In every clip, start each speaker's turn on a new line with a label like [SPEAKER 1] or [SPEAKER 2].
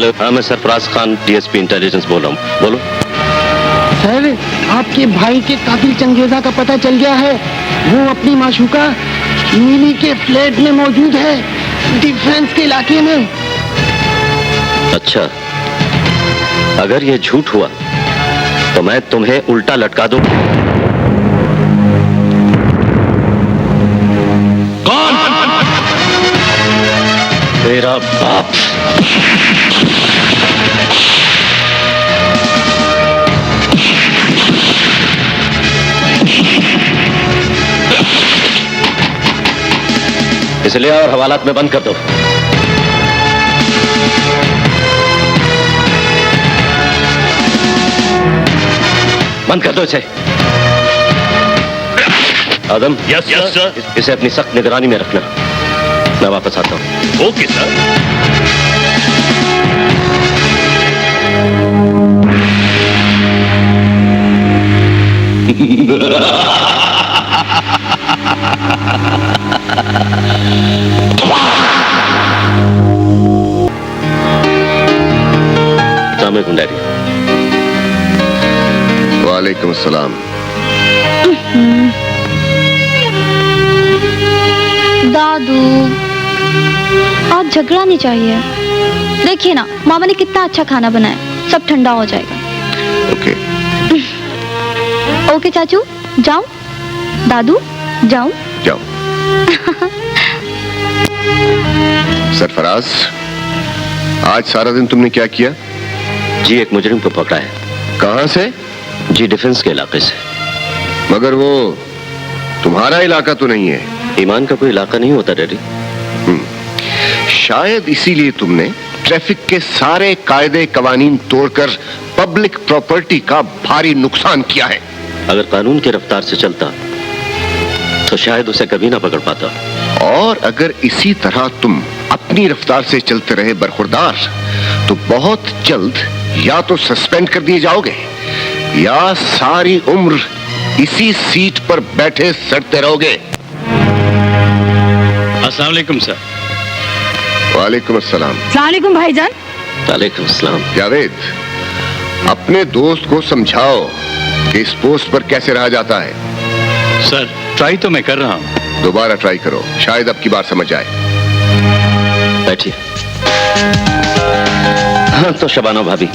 [SPEAKER 1] Hello, हाँ मैं Sarfaraz Khan DSP intelligence बोल रहा हूँ। बोलो।
[SPEAKER 2] सर, आपके भाई के कातिल चंगेजा का पता चल गया है। वो अपनी माशूका नीली के फ्लैट में मौजूद है, डिफेंस के इलाके में।
[SPEAKER 1] अच्छा, अगर ये झूठ हुआ तो मैं तुम्हें उल्टा लटका दूं। कौन? तेरा बाप। इसलिए और हवालात में बंद कर दो। बंद कर दो इसे। आदम।
[SPEAKER 3] Yes sir.
[SPEAKER 1] इसे अपनी सख्त निगरानी में रखना। मैं वापस आता हूँ।
[SPEAKER 3] Okay sir.
[SPEAKER 1] अस्सलामुअलैकुम डैडी।
[SPEAKER 4] वालेकुम अस्सलाम।
[SPEAKER 5] दादू, आज झगड़ा नहीं चाहिए। देखिए ना, मामा ने कितना अच्छा खाना बनाया, सब ठंडा हो जाएगा।
[SPEAKER 4] ओके।
[SPEAKER 5] ओके चाचू, जाऊं? दादू, जाऊं?
[SPEAKER 4] जाओ। सरफराज, आज सारा दिन तुमने क्या किया?
[SPEAKER 1] जी, एक मुजरिम को पकड़ा है।
[SPEAKER 4] कहां से?
[SPEAKER 1] जी, डिफेंस के इलाके से।
[SPEAKER 4] मगर वो तुम्हारा इलाका तो नहीं है।
[SPEAKER 1] ईमान का कोई इलाका नहीं होता डैडी।
[SPEAKER 4] शायद इसीलिए तुमने ट्रैफिक के सारे कायदे कवानीन तोड़कर पब्लिक प्रॉपर्टी का भारी नुकसान किया है।
[SPEAKER 1] अगर कानून की रफ्तार से चलता तो शायद उसे कभी ना पकड़ पाता।
[SPEAKER 4] और अगर इसी तरह तुम अपनी रफ्तार से चलते रहे बरखुरदार, तो बहुत जल्द या तो सस्पेंड कर दिए जाओगे या सारी उम्र इसी सीट पर बैठे सड़ते रहोगे।
[SPEAKER 3] अस्सलाम वालेकुम सर।
[SPEAKER 4] वालेकुम अस्सलाम।
[SPEAKER 5] अस्सलाम वालेकुम भाईजान।
[SPEAKER 1] वालेकुम अस्सलाम।
[SPEAKER 4] जावेद, अपने दोस्त को समझाओ कि इस पोस्ट पर कैसे रहा जाता है।
[SPEAKER 3] सर, ट्राई तो मैं कर रहा हूँ।
[SPEAKER 4] दोबारा ट्राई करो, शायद अब की बार समझ आए।
[SPEAKER 1] बैठिए। हाँ तो शबाना भाभी,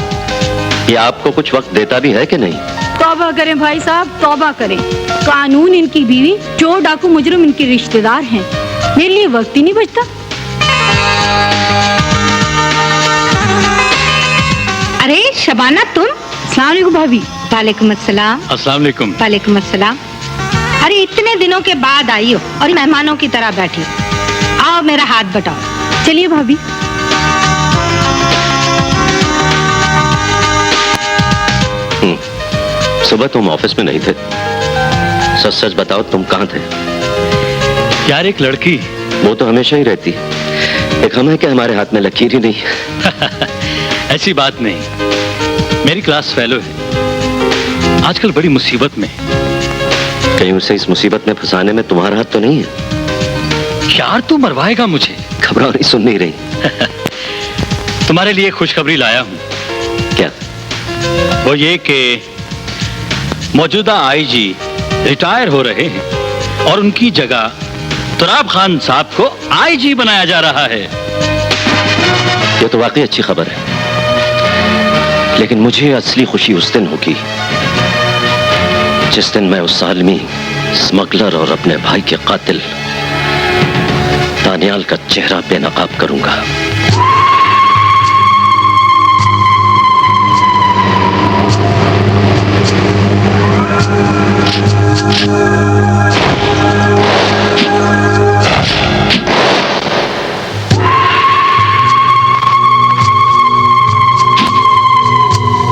[SPEAKER 1] ये आपको कुछ वक्त देता भी है कि नहीं?
[SPEAKER 6] तौबा करें भाई साहब, तौबा करें। कानून इनकी बीवी, चोर डाकू मुजरिम इनके रिश्तेदार हैं। मेरे लिए वक्त ही नहीं बचता।
[SPEAKER 7] अरे शबाना, तुम?
[SPEAKER 6] अस्सलाम वालेकुम भाभी।
[SPEAKER 7] वालेकुम अस्सलाम।
[SPEAKER 3] अस्सलाम वालेकुम।
[SPEAKER 7] वालेकुम अस्सलाम। अरे इतने दिनों के बाद आई हो और मेहमानों की तरह बैठी। आओ मेरा हाथ बटाओ।
[SPEAKER 6] चलिए भाभी।
[SPEAKER 1] सुबह तुम ऑफिस में नहीं थे। सच सच बताओ, तुम कहाँ थे?
[SPEAKER 3] यार, एक लड़की।
[SPEAKER 1] वो तो हमेशा ही रहती। एक हम है कि हमारे हाथ में लकीर ही नहीं।
[SPEAKER 3] ऐसी बात नहीं, मेरी क्लास फेलो है, आजकल बड़ी मुसीबत में।
[SPEAKER 1] कहीं उसे इस मुसीबत में फंसाने में तुम्हारा हाथ तो नहीं है?
[SPEAKER 3] यार, तू मरवाएगा मुझे।
[SPEAKER 1] खबरों नहीं सुन नहीं रही।
[SPEAKER 3] तुम्हारे लिए खुशखबरी लाया हूँ।
[SPEAKER 1] क्या?
[SPEAKER 3] वो ये कि मौजूदा आईजी रिटायर हो रहे हैं और उनकी जगह तुराब खान साहब को आईजी बनाया जा रहा है।
[SPEAKER 1] ये तो वाकई अच्छी खबर है, लेकिन मुझे असली खुशी उस दिन होगी जिस दिन मैं उस आलमी स्मगलर और अपने भाई के कातिल दानियाल का चेहरा बेनकाब करूंगा।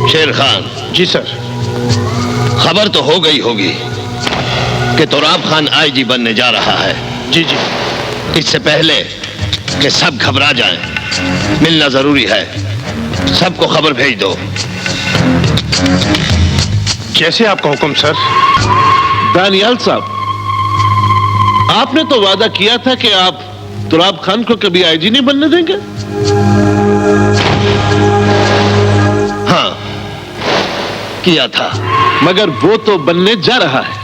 [SPEAKER 8] शेर खान।
[SPEAKER 4] जी सर।
[SPEAKER 8] खबर तो हो गई होगी कि तुराब खान आईजी बनने जा रहा है।
[SPEAKER 4] जी जी।
[SPEAKER 8] इससे पहले कि सब घबरा जाएं, मिलना जरूरी है। सबको खबर भेज दो।
[SPEAKER 4] जैसे आपका हुक्म सर।
[SPEAKER 9] दानियाल साहब, आपने तो वादा किया था कि आप तुराब खान को कभी आईजी नहीं बनने देंगे।
[SPEAKER 8] किया था,
[SPEAKER 9] मगर वो तो बनने जा रहा है।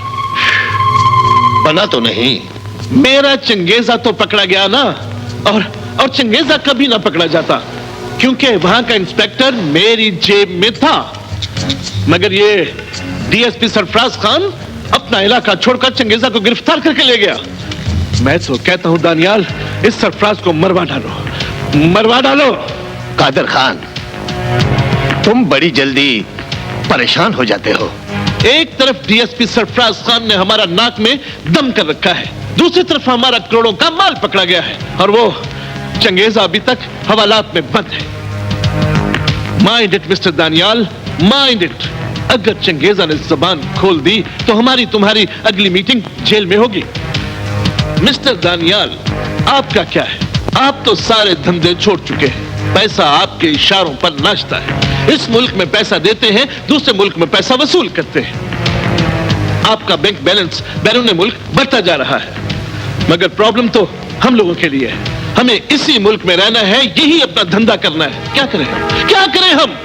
[SPEAKER 8] बना तो नहीं।
[SPEAKER 9] मेरा चंगेजा तो पकड़ा गया ना, और चंगेजा कभी ना पकड़ा जाता, क्योंकि वहां का इंस्पेक्टर मेरी जेब में था। मगर ये डीएसपी सरफराज खान अपना इलाका छोड़कर चंगेजा को गिरफ्तार करके ले गया। मैं तो कहता हूं दानियाल, इस सरफराज को मरवा डालो, मरवा डालो।
[SPEAKER 8] कादर खान, तुम बड़ी जल्दी परेशान हो जाते हो।
[SPEAKER 9] एक तरफ डीएसपी सरफराज खान ने हमारा नाक में दम कर रखा है, दूसरी तरफ हमारा करोड़ों का माल पकड़ा गया है, और वो चंगेजा अभी तक हवालात में बंद है। Mind it mister Daniyal, mind it. अगर चंगेजा ने जबान खोल दी तो हमारी तुम्हारी अगली मीटिंग जेल में होगी। मिस्टर दानियाल, आपका क्या है? आप तो सारे धंधे छोड़ चुके हैं। पैसा आपके इशारों पर नाचता है। इस मुल्क में पैसा देते हैं, दूसरे मुल्क में पैसा वसूल करते हैं। आपका बैंक बैलेंस बैरून मुल्क बढ़ता जा रहा है, मगर प्रॉब्लम तो हम लोगों के लिए है। हमें इसी मुल्क में रहना है, यही अपना धंधा करना है। क्या करें, क्या करें हम?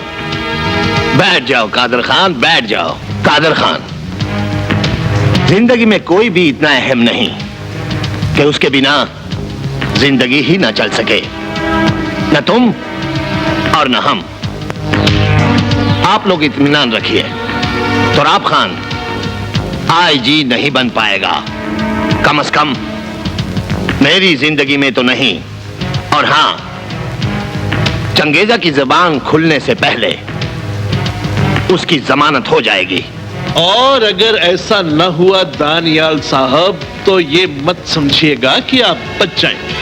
[SPEAKER 8] बैठ जाओ कादर खान, बैठ जाओ। कादर खान, जिंदगी में कोई भी इतना अहम नहीं कि उसके बिना जिंदगी ही ना चल सके। न तुम और न हम। आप लोग इत्मीनान रखिए, तुराब खान आईजी नहीं बन पाएगा, कम से कम मेरी जिंदगी में तो नहीं। और हां, चंगेजा की जबान खुलने से पहले उसकी जमानत हो जाएगी।
[SPEAKER 9] और अगर ऐसा न हुआ दानियाल साहब, तो ये मत समझिएगा कि आप बच जाएंगे।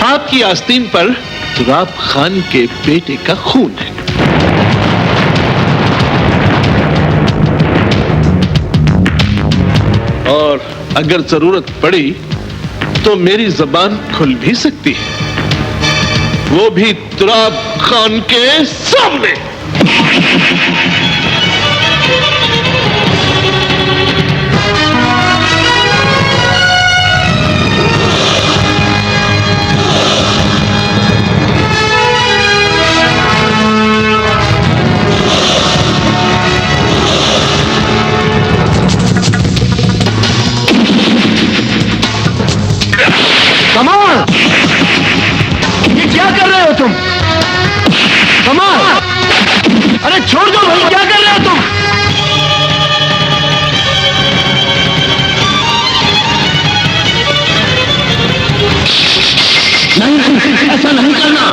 [SPEAKER 9] आपकी आस्तीन पर तुराब खान के बेटे का खून है। और अगर जरूरत पड़ी तो मेरी जबान खुल भी सकती है, वो भी तुराब खान के सामने।
[SPEAKER 2] कमाल, ये क्या कर रहे हो तुम? कमाल, अरे छोड़ दो भाई, क्या कर रहे हो तुम? नहीं, ऐसा नहीं करना।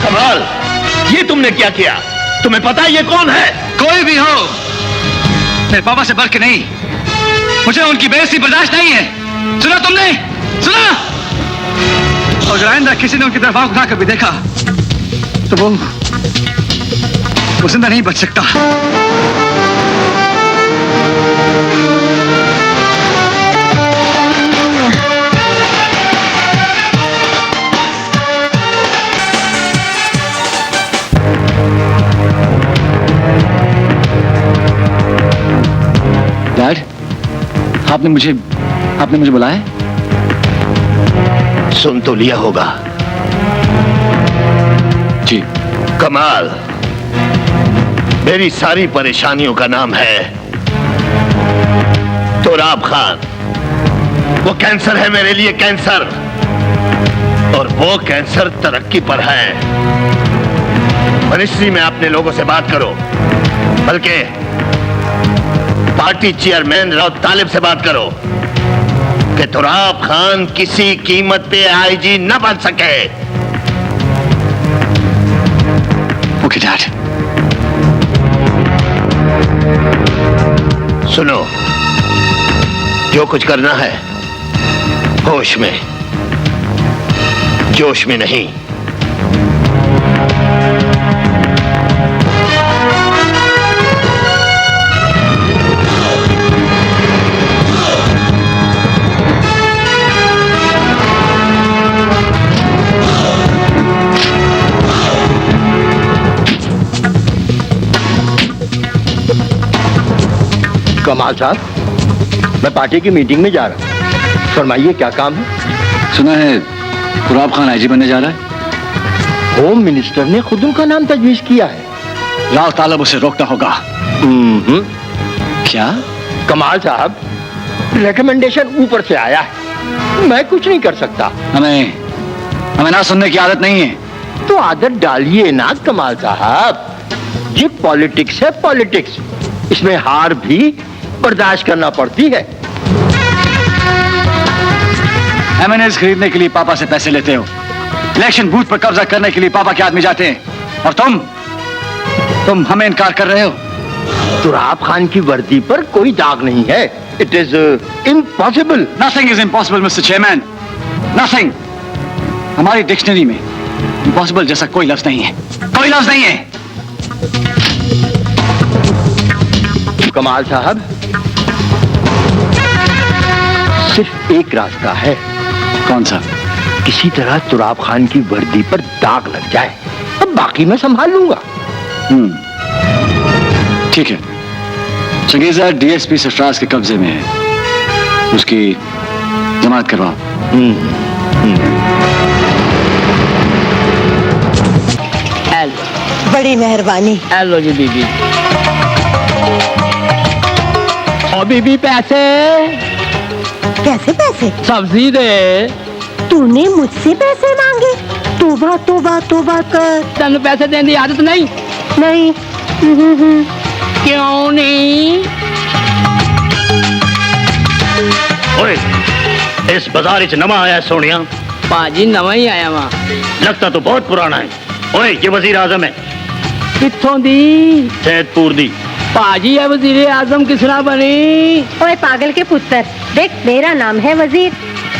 [SPEAKER 8] कमाल, ये तुमने क्या किया? तुम्हें पता है ये कौन है?
[SPEAKER 10] कोई भी हो, मेरे पापा से बढ़ के नहीं। मुझे उनकी बेइज्जती बर्दाश्त नहीं है। सुना तुमने? सुना? और अगर आइंदा किसी ने उनकी तरफ आंख उठाकर भी देखा तो वो जिंदा नहीं बच सकता। डैड, आपने मुझे बुलाया है?
[SPEAKER 8] सुन तो लिया होगा।
[SPEAKER 10] जी।
[SPEAKER 8] कमाल, मेरी सारी परेशानियों का नाम है तुराब खान। वो कैंसर है मेरे लिए, कैंसर। और वो कैंसर तरक्की पर है। मिनिस्ट्री में अपने लोगों से बात करो, बल्कि पार्टी चेयरमैन राव तालिब से बात करो कि तुराब खान किसी कीमत पे आईजी न बन सके।
[SPEAKER 10] Okay dad.
[SPEAKER 8] सुनो, जो कुछ करना है होश में, जोश में नहीं।
[SPEAKER 1] कमाल साहब, मैं पार्टी की मीटिंग में जा रहा हूँ, फरमाइए क्या काम है?
[SPEAKER 10] सुना है तुराब खान आईजी बनने जा रहा है।
[SPEAKER 2] होम मिनिस्टर ने खुद उनका नाम तजवीज किया है।
[SPEAKER 10] लाओ तालब उसे रोकना होगा। क्या?
[SPEAKER 2] कमाल साहब, रिकमेंडेशन ऊपर से आया है, मैं कुछ नहीं कर सकता।
[SPEAKER 10] हमें ना सुनने की आदत नहीं है।
[SPEAKER 2] तो आदत डालिए ना कमाल साहब। ये पॉलिटिक्स है, पॉलिटिक्स। इसमें हार भी बर्दाश्त करना पड़ती है।
[SPEAKER 10] एमएनएस खरीदने के लिए पापा से पैसे लेते हो, इलेक्शन बूथ पर कब्जा करने के लिए पापा के आदमी जाते हैं, और तुम हमें इनकार कर रहे हो।
[SPEAKER 2] तुराब खान की वर्दी पर कोई दाग नहीं है। It is impossible.
[SPEAKER 10] Nothing is impossible mister chairman, nothing. हमारी डिक्शनरी में इम्पॉसिबल जैसा कोई लफ्ज नहीं है, कोई लफ्ज नहीं है।
[SPEAKER 2] कमाल साहब, सिर्फ एक रास्ता है।
[SPEAKER 10] कौन सा?
[SPEAKER 2] किसी तरह तुराब खान की वर्दी पर दाग लग जाए, अब बाकी मैं संभाल लूंगा।
[SPEAKER 10] ठीक है, चंगेजा डीएसपी सरफराज के कब्जे में है, उसकी जमानत करवाओ।
[SPEAKER 7] बड़ी मेहरबानी।
[SPEAKER 2] हेलो जी बीबी। और बीबी पैसे?
[SPEAKER 7] कैसे पैसे?
[SPEAKER 2] सब्जी दे।
[SPEAKER 7] तूने मुझसे पैसे मांगे? तोबा तोबा तोबा कर।
[SPEAKER 2] तेन पैसे देने की आदत नहीं?
[SPEAKER 7] नहीं।
[SPEAKER 2] क्यों नहीं?
[SPEAKER 1] ओए, इस बाजार च नवा आया सोनिया?
[SPEAKER 2] पाजी नवा ही आया वहाँ।
[SPEAKER 1] लगता तो बहुत पुराना है। ओए, ये वजीर आजम है।
[SPEAKER 2] कित्थों दी?
[SPEAKER 1] सैदपुर दी।
[SPEAKER 2] पाजी है वजीर आजम किसना बनी?
[SPEAKER 7] ओए पागल के पुत्र, देख मेरा नाम है वजीर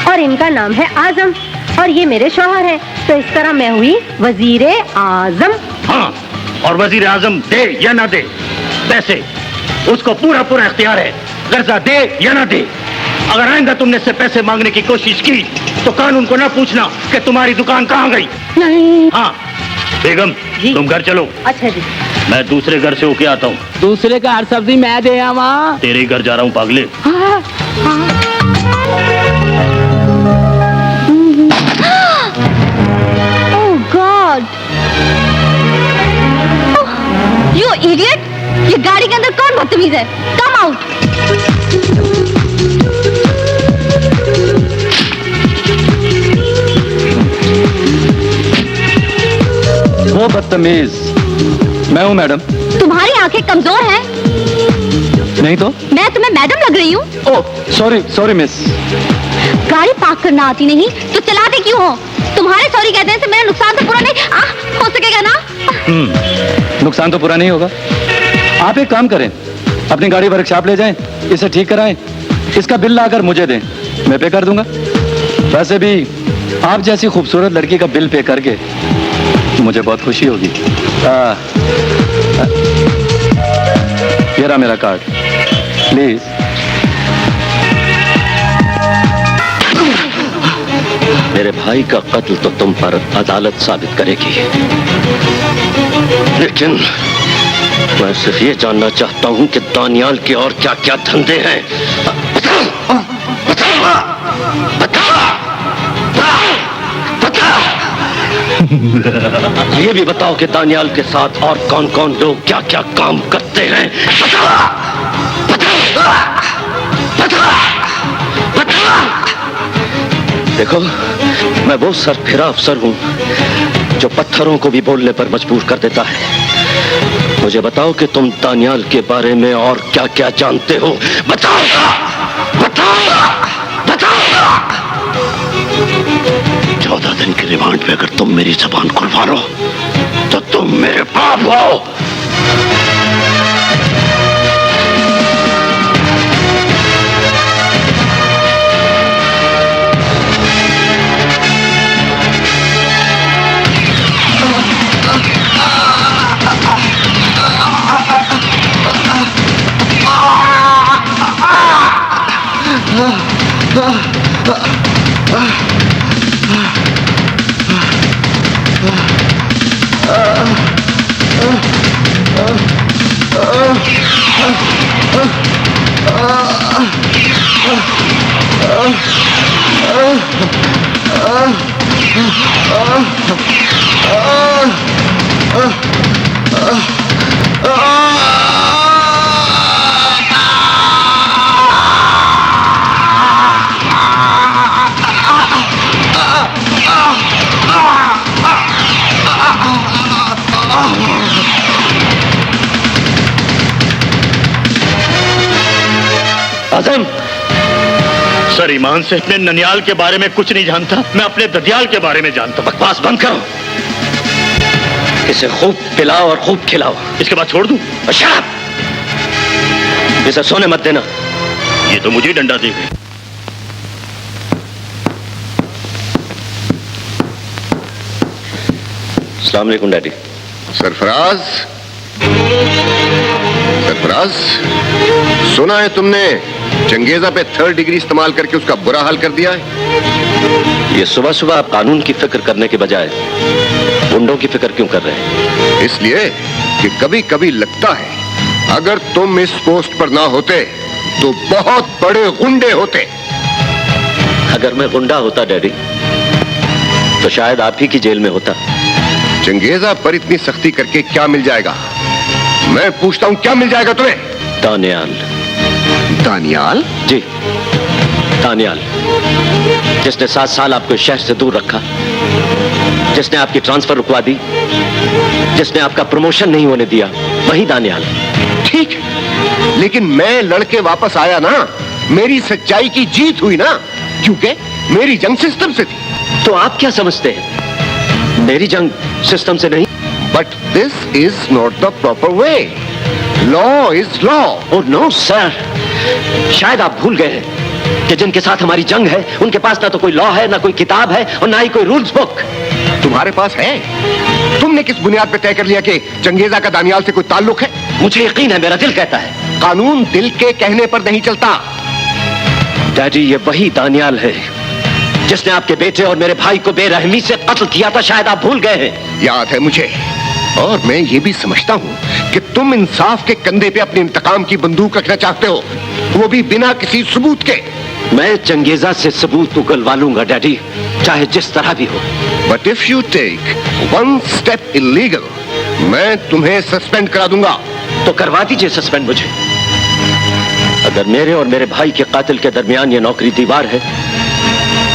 [SPEAKER 7] और इनका नाम है आजम, और ये मेरे शौहर हैं, तो इस तरह मैं हुई वजीर आजम।
[SPEAKER 1] हाँ, और वजीर आजम दे या ना दे पैसे, उसको पूरा पूरा इख्तियार है, कर्जा दे या ना दे। अगर आइंदा तुमने इससे पैसे मांगने की कोशिश की तो कानून को ना पूछना कि तुम्हारी दुकान कहाँ गई।
[SPEAKER 7] नहीं।
[SPEAKER 1] हाँ बेगम, तुम घर चलो।
[SPEAKER 7] अच्छा जी।
[SPEAKER 1] मैं दूसरे घर से होके आता हूँ।
[SPEAKER 2] दूसरे का हर सब्जी मैं दे आवा।
[SPEAKER 1] तेरे घर जा रहा हूँ पागले।
[SPEAKER 5] ओह गॉड, यू इडियट! ये गाड़ी के अंदर कौन बदतमीज है? Come out.
[SPEAKER 10] वो बदतमीज मैं हूँ मैडम।
[SPEAKER 5] तुम्हारी आंखें कमजोर हैं।
[SPEAKER 10] नहीं तो?
[SPEAKER 5] मैं तुम्हें मैडम लग रही हूँ?
[SPEAKER 10] Oh sorry miss.
[SPEAKER 5] गाड़ी पार्क करना आती नहीं तो चलाते क्यों हो? तुम्हारे सॉरी कहते हैं से मेरा नुकसान तो पूरा नहीं हो सकेगा ना?
[SPEAKER 10] नुकसान तो पूरा नहीं होगा। आप एक काम करें, अपनी गाड़ी वर्कशॉप ले जाएं, इसे ठीक कराएं, इसका बिल लाकर मुझे दें, मैं पे कर दूंगा। वैसे भी आप जैसी खूबसूरत लड़की का बिल पे करके मुझे बहुत खुशी होगी। ये रहा मेरा कार्ड, प्लीज।
[SPEAKER 1] मेरे भाई का कत्ल तो तुम पर अदालत साबित करेगी, लेकिन मैं सिर्फ ये जानना चाहता हूं कि दानियाल के और क्या क्या धंधे हैं। ये भी बताओ कि दानियाल के साथ और कौन कौन लोग क्या क्या काम करते हैं। देखो, मैं वो सरफिरा अफसर हूं जो पत्थरों को भी बोलने पर मजबूर कर देता है। मुझे बताओ कि तुम दानियाल के बारे में और क्या क्या जानते हो। बताओ, बताओ, बताओ। 14 दिन के रिमांड पे अगर तुम मेरी जबान खुलवा लो तो तुम मेरे बाप हो।
[SPEAKER 4] Oh!
[SPEAKER 1] आजम,
[SPEAKER 3] सर ईमान से अपने ननियाल के बारे में कुछ नहीं जानता, मैं अपने ददियाल के बारे में जानता।
[SPEAKER 1] बकवास बंद करो। इसे खूब पिलाओ और खूब खिलाओ।
[SPEAKER 3] इसके बाद छोड़ दूं?
[SPEAKER 1] शराब इसे सोने मत देना।
[SPEAKER 3] ये तो मुझे डंडा दे गई।
[SPEAKER 1] अस्सलाम वालेकुम डैडी।
[SPEAKER 4] सरफराज, सरफराज, सुना है तुमने चंगेजा पे 3rd डिग्री इस्तेमाल करके उसका बुरा हाल कर दिया है।
[SPEAKER 1] ये सुबह सुबह आप कानून की फिक्र करने के बजाय गुंडों की फिक्र क्यों कर रहे हैं?
[SPEAKER 4] इसलिए कि कभी कभी लगता है अगर तुम इस पोस्ट पर ना होते तो बहुत बड़े गुंडे होते।
[SPEAKER 1] अगर मैं गुंडा होता डैडी तो शायद आप ही की जेल में होता।
[SPEAKER 4] चंगेजा पर इतनी सख्ती करके क्या मिल जाएगा? मैं पूछता हूं, क्या मिल जाएगा तुम्हें?
[SPEAKER 1] दानियाल।
[SPEAKER 4] दानियाल?
[SPEAKER 1] जी, दानियाल, जिसने 7 साल आपको इस शहर से दूर रखा, जिसने आपकी ट्रांसफर रुकवा दी, जिसने आपका प्रमोशन नहीं होने दिया, वही दानियाल।
[SPEAKER 4] ठीक है, लेकिन मैं लड़के वापस आया ना, मेरी सच्चाई की जीत हुई ना, क्योंकि मेरी जंग सिस्टम से थी।
[SPEAKER 1] तो आप क्या समझते हैं? मेरी जंग सिस्टम से नहीं।
[SPEAKER 4] But this is not the proper way. Law is law.
[SPEAKER 1] Oh no sir, शायद आप भूल गए हैं कि जिनके साथ हमारी जंग है उनके पास ना तो कोई लॉ है, ना कोई किताब है और ना ही कोई रूल्स बुक।
[SPEAKER 4] तुम्हारे पास है? तुमने किस बुनियाद पे तय कर लिया कि चंगेजा का दानियाल से कोई ताल्लुक है?
[SPEAKER 1] मुझे यकीन है, मेरा दिल कहता है।
[SPEAKER 4] कानून दिल के कहने पर नहीं चलता।
[SPEAKER 1] डैडी, ये वही दानियाल है जिसने आपके बेटे और मेरे भाई को बेरहमी से कत्ल किया था। शायद आप भूल गए हैं।
[SPEAKER 4] याद है मुझे, और मैं ये भी समझता हूँ कि तुम इंसाफ के कंधे पे अपने इंतकाम की बंदूक रखना चाहते हो, वो भी बिना किसी सबूत के।
[SPEAKER 1] मैं चंगेजा से सबूत उगलवा लूंगा डैडी, चाहे जिस तरह भी हो।
[SPEAKER 4] But if you take 1 step illegal, मैं तुम्हें सस्पेंड करा दूंगा।
[SPEAKER 1] तो करवा दीजिए सस्पेंड मुझे। अगर मेरे और मेरे भाई के कातिल के दरमियान ये नौकरी दीवार है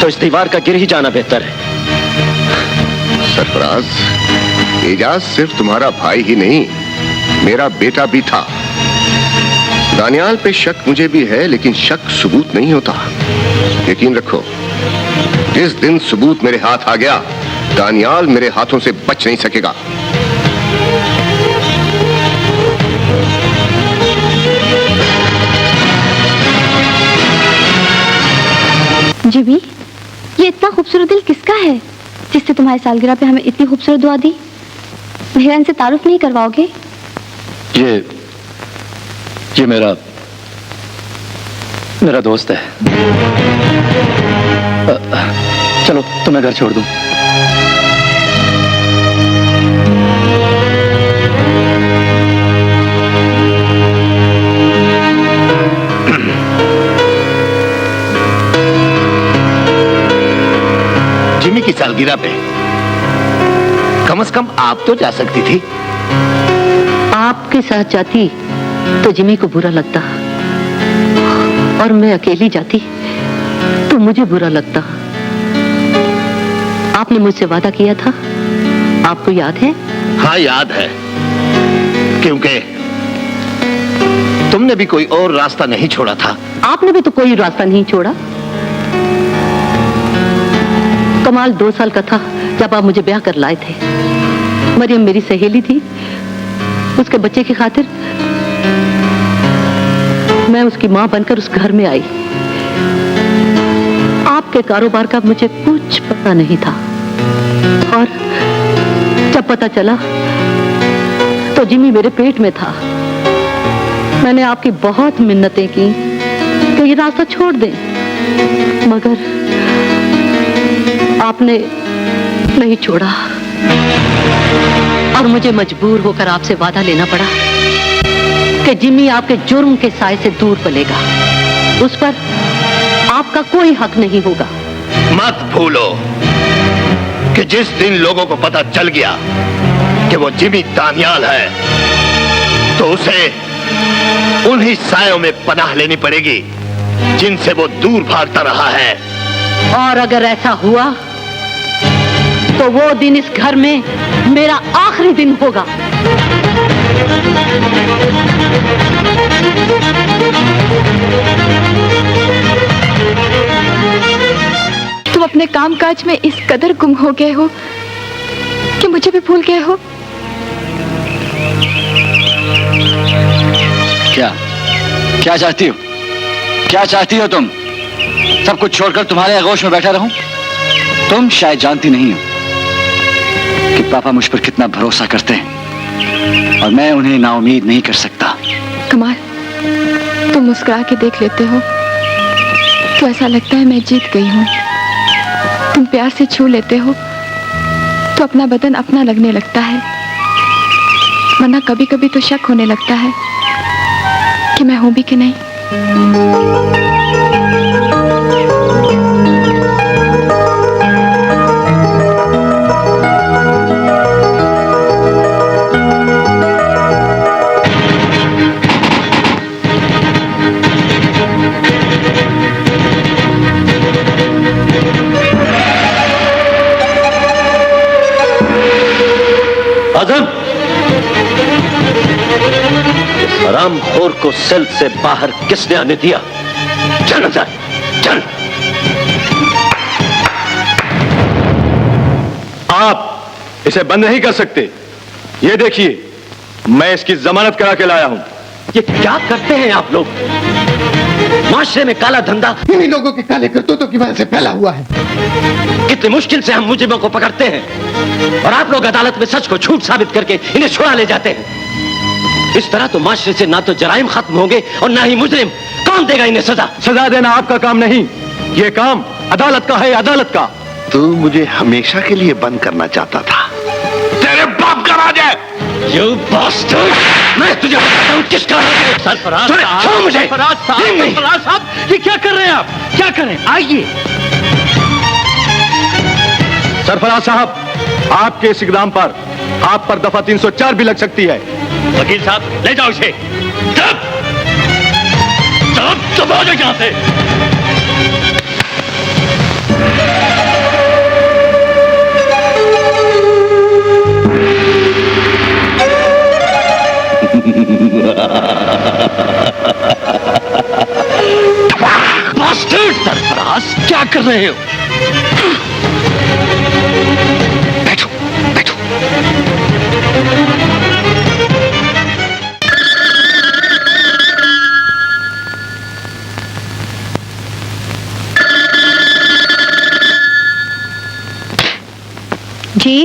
[SPEAKER 1] तो इस दीवार का गिर ही जाना बेहतर है।
[SPEAKER 4] सरफराज, एजाज सिर्फ तुम्हारा भाई ही नहीं, मेरा बेटा भी था। दानियाल पे शक मुझे भी है, लेकिन शक सबूत नहीं होता। यकीन रखो, जिस दिन सबूत मेरे हाथ आ गया, दानियाल मेरे हाथों से बच नहीं सकेगा।
[SPEAKER 5] जीबी, ये इतना खूबसूरत दिल किसका है जिससे तुम्हारी सालगिरह पे हमें इतनी खूबसूरत दुआ दी? मेरा इनसे तारुफ नहीं करवाओगे?
[SPEAKER 10] ये मेरा दोस्त है। चलो तुम्हें घर छोड़ दूं।
[SPEAKER 8] जिमी की सालगिरह पे कम से कम आप तो जा सकती थी।
[SPEAKER 7] आपके साथ जाती तो जिमी को बुरा लगता, और मैं अकेली जाती तो मुझे बुरा लगता। आपने मुझसे वादा किया था, आपको याद है?
[SPEAKER 8] हाँ याद है, क्योंकि तुमने भी कोई और रास्ता नहीं छोड़ा था।
[SPEAKER 7] आपने भी तो कोई रास्ता नहीं छोड़ा। कमाल 2 साल का था जब आप मुझे ब्याह कर लाए थे। मरियम मेरी सहेली थी, उसके बच्चे की खातिर मैं उसकी मां बनकर उस घर में आई। आपके कारोबार का मुझे कुछ पता नहीं था, और जब पता चला तो जिमी मेरे पेट में था। मैंने आपकी बहुत मिन्नतें की कि ये रास्ता छोड़ दें, मगर आपने नहीं छोड़ा, और मुझे मजबूर होकर आपसे वादा लेना पड़ा कि जिमी आपके जुर्म के साए से दूर पलेगा, उस पर आपका कोई हक नहीं होगा।
[SPEAKER 8] मत भूलो कि जिस दिन लोगों को पता चल गया कि वो जिमी दानियाल है, तो उसे उन्हीं सायों में पनाह लेनी पड़ेगी जिनसे वो दूर भागता रहा है।
[SPEAKER 7] और अगर ऐसा हुआ तो वो दिन इस घर में मेरा आखिरी दिन होगा।
[SPEAKER 11] तुम अपने कामकाज में इस कदर गुम हो गए हो कि मुझे भी भूल गए हो।
[SPEAKER 10] क्या चाहती हो? क्या चाहती हो तुम? सब कुछ छोड़कर तुम्हारे आगोश में बैठा रहूं? तुम शायद जानती नहीं हो कि पापा मुझ पर कितना भरोसा करते हैं और मैं उन्हें नाउम्मीद नहीं कर सकता।
[SPEAKER 11] कमाल, तुम मुस्कुरा के देख लेते हो तो ऐसा लगता है मैं जीत गई हूँ। तुम प्यार से छू लेते हो तो अपना बदन अपना लगने लगता है, वरना कभी कभी तो शक होने लगता है कि मैं हूं भी कि नहीं।
[SPEAKER 1] आजम, हरामखोर को सेल से बाहर किसने आने दिया? चल अंदर, चल।
[SPEAKER 12] आप इसे बंद नहीं कर सकते। ये देखिए, मैं इसकी जमानत करा के लाया हूं।
[SPEAKER 1] ये क्या करते हैं आप लोग? माशरे में काला धंधा
[SPEAKER 2] इन्हीं लोगों के काले करतूतों की वजह से फैला हुआ है।
[SPEAKER 1] कितनी मुश्किल से हम मुजरिमों को पकड़ते हैं और आप लोग अदालत में सच को झूठ साबित करके इन्हें छुड़ा ले जाते हैं। इस तरह तो माशरे से ना तो जराइम खत्म होंगे और ना ही मुजरिम। कौन देगा इन्हें सजा?
[SPEAKER 12] सजा देना आपका काम नहीं, ये काम अदालत का है, अदालत का।
[SPEAKER 4] तू मुझे हमेशा के लिए बंद करना चाहता था। तेरे बाप का राज है।
[SPEAKER 1] You bastard! मैं तुझे बताता हूँ किसका राज है।
[SPEAKER 3] सरफराज
[SPEAKER 1] छोड़ो मुझे।
[SPEAKER 3] सरफराज साहब, ये क्या कर रहे हैं आप? क्या करें? आइए।
[SPEAKER 12] सरफराज साहब, आपके इस इकदाम पर आप पर दफा 304 भी लग सकती है।
[SPEAKER 3] वकील साहब, ले जाओ इसे। चुप हो जाओ यहाँ से।
[SPEAKER 1] बास्टर्ड! सरफराज, क्या कर रहे हो?
[SPEAKER 4] बैठो, बैठो।
[SPEAKER 5] जी,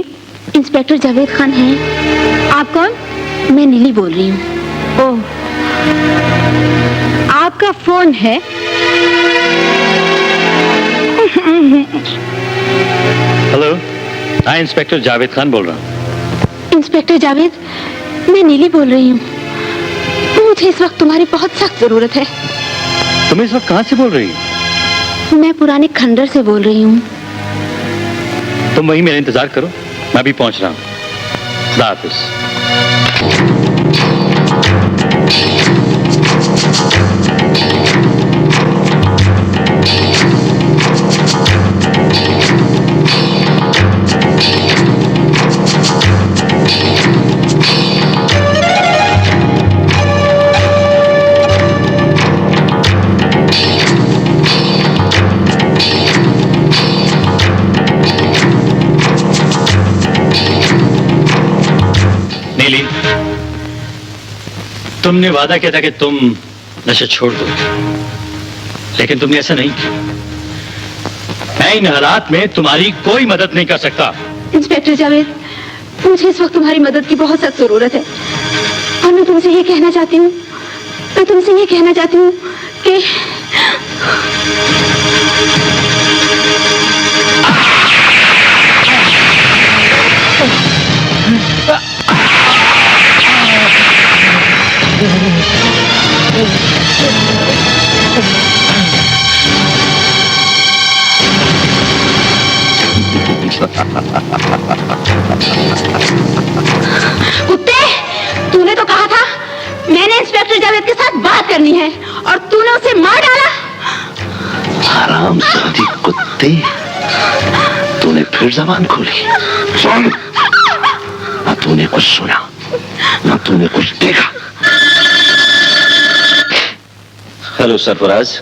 [SPEAKER 5] इंस्पेक्टर जावेद खान हैं। आप कौन? मैं नीली बोल रही हूँ।
[SPEAKER 6] ओह, आपका फोन है?
[SPEAKER 3] हेलो, मैं इंस्पेक्टर जावेद खान बोल रहा हूँ।
[SPEAKER 5] इंस्पेक्टर जावेद, मैं नीली बोल रही हूँ। मुझे इस वक्त तुम्हारी बहुत सख्त जरूरत है।
[SPEAKER 3] तुम इस वक्त कहाँ से बोल रही हो?
[SPEAKER 5] मैं पुराने खंडर से बोल रही हूँ।
[SPEAKER 3] तुम वहीं मेरा इंतजार करो, मैं भी पहुंच रहा हूँ। खुदा हाफिज। नीली, तुमने वादा किया था कि तुम नशा छोड़ दो, लेकिन तुमने ऐसा नहीं किया। मैं इन हालात में तुम्हारी कोई मदद नहीं कर सकता।
[SPEAKER 5] इंस्पेक्टर जावेद, मुझे इस वक्त तुम्हारी मदद की बहुत सख्त जरूरत है और मैं तुमसे ये कहना चाहती हूँ कि कुत्ते, तूने तो कहा था मैंने इंस्पेक्टर जावेद के साथ बात करनी है और तूने उसे मार डाला।
[SPEAKER 4] हरामजादी कुत्ते, तूने फिर जबान खोली। सुन, ना तूने कुछ सुना, ना तूने कुछ देखा।
[SPEAKER 1] हेलो सरफराज।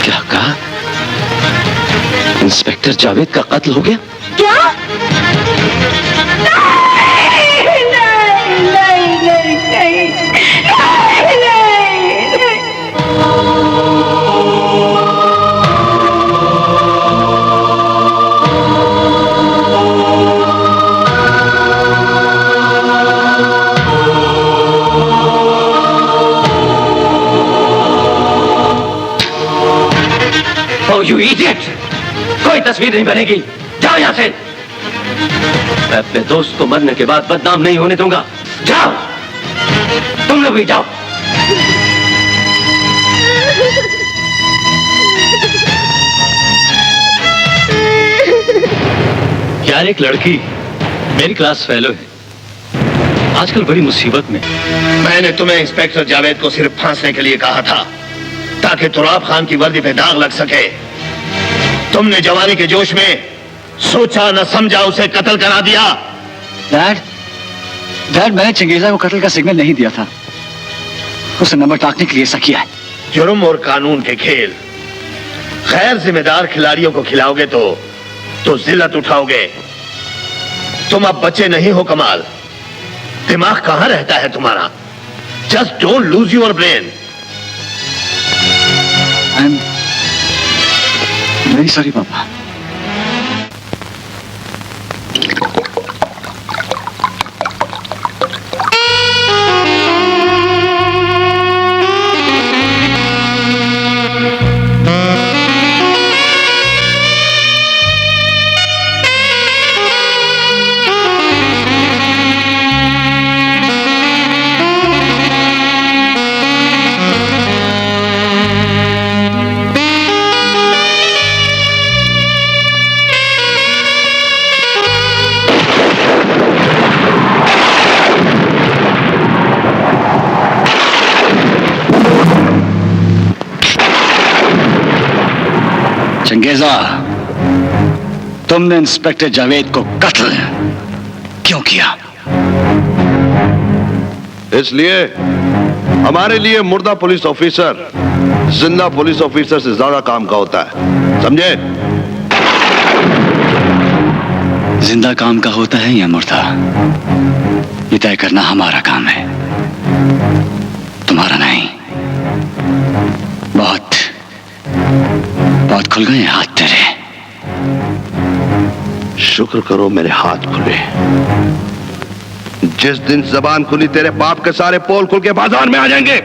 [SPEAKER 1] क्या कहा? इंस्पेक्टर जावेद का कत्ल हो गया?
[SPEAKER 13] क्या? नहीं, नहीं, नहीं, नहीं, नहीं, नहीं, नहीं, नहीं।
[SPEAKER 1] Oh, you idiot! कोई तस्वीर नहीं बनेगी। जाओ यहां से। मैं अपने दोस्त को मरने के बाद बदनाम नहीं होने दूंगा। जाओ, तुम लोग भी जाओ।
[SPEAKER 3] यार, एक लड़की मेरी क्लास फेलो है, आजकल बड़ी मुसीबत में।
[SPEAKER 8] मैंने तुम्हें इंस्पेक्टर जावेद को सिर्फ फांसने के लिए कहा था, ताकि तुराब खान की वर्दी पे दाग लग सके। तुमने जवानी के जोश में सोचा न समझा उसे कत्ल करा दिया।
[SPEAKER 10] डैड, मैंने चंगेजा को कत्ल का सिग्नल नहीं दिया था। उसे नंबर टाकने के लिए ऐसा किया है।
[SPEAKER 8] जुर्म और कानून के खेल गैर जिम्मेदार खिलाड़ियों को खिलाओगे तो जिल्लत उठाओगे। तुम अब बच्चे नहीं हो कमाल। दिमाग कहां रहता है तुम्हारा? Just don't lose your brain.
[SPEAKER 10] Very sorry पापा। चंगेजा, तुमने इंस्पेक्टर जावेद को कत्ल क्यों किया?
[SPEAKER 12] इसलिए हमारे लिए मुर्दा पुलिस ऑफिसर जिंदा पुलिस ऑफिसर से ज्यादा काम का होता है, समझे?
[SPEAKER 10] जिंदा काम का होता है या मुर्दा, ये तय करना हमारा काम है, तुम्हारा नहीं। बहुत खुल गए हाथ तेरे।
[SPEAKER 12] शुक्र करो मेरे हाथ खुले। जिस दिन जबान खुली तेरे बाप के सारे पोल खुल के बाजार में आ जाएंगे।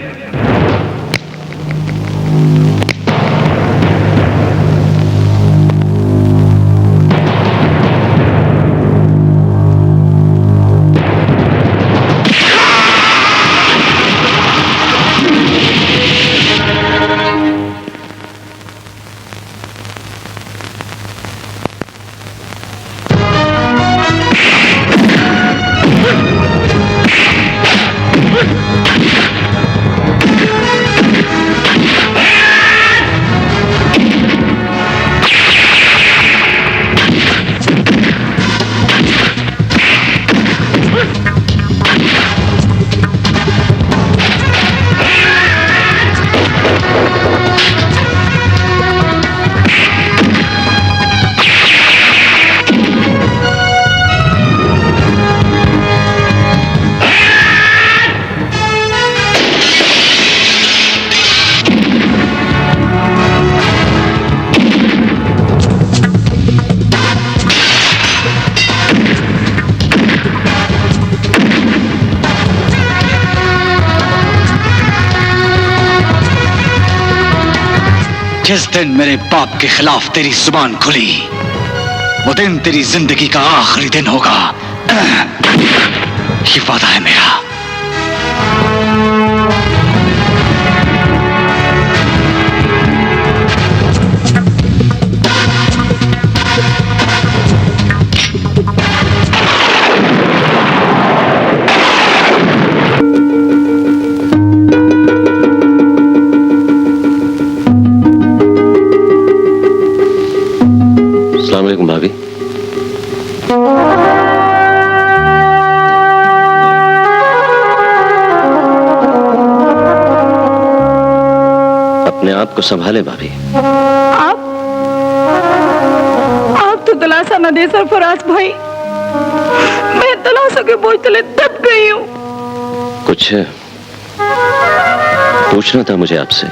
[SPEAKER 10] जिस दिन मेरे बाप के खिलाफ तेरी जुबान खुली, वो दिन तेरी जिंदगी का आखिरी दिन होगा। ये वादा है मेरा।
[SPEAKER 1] अस्सलाम वालेकुम भाभी। अपने आप को संभाले भाभी।
[SPEAKER 6] आप तो दिलासा न दे सरफराज भाई, मैं दिलासों के बोझ तले दब गई हूँ।
[SPEAKER 1] कुछ पूछना था मुझे आपसे।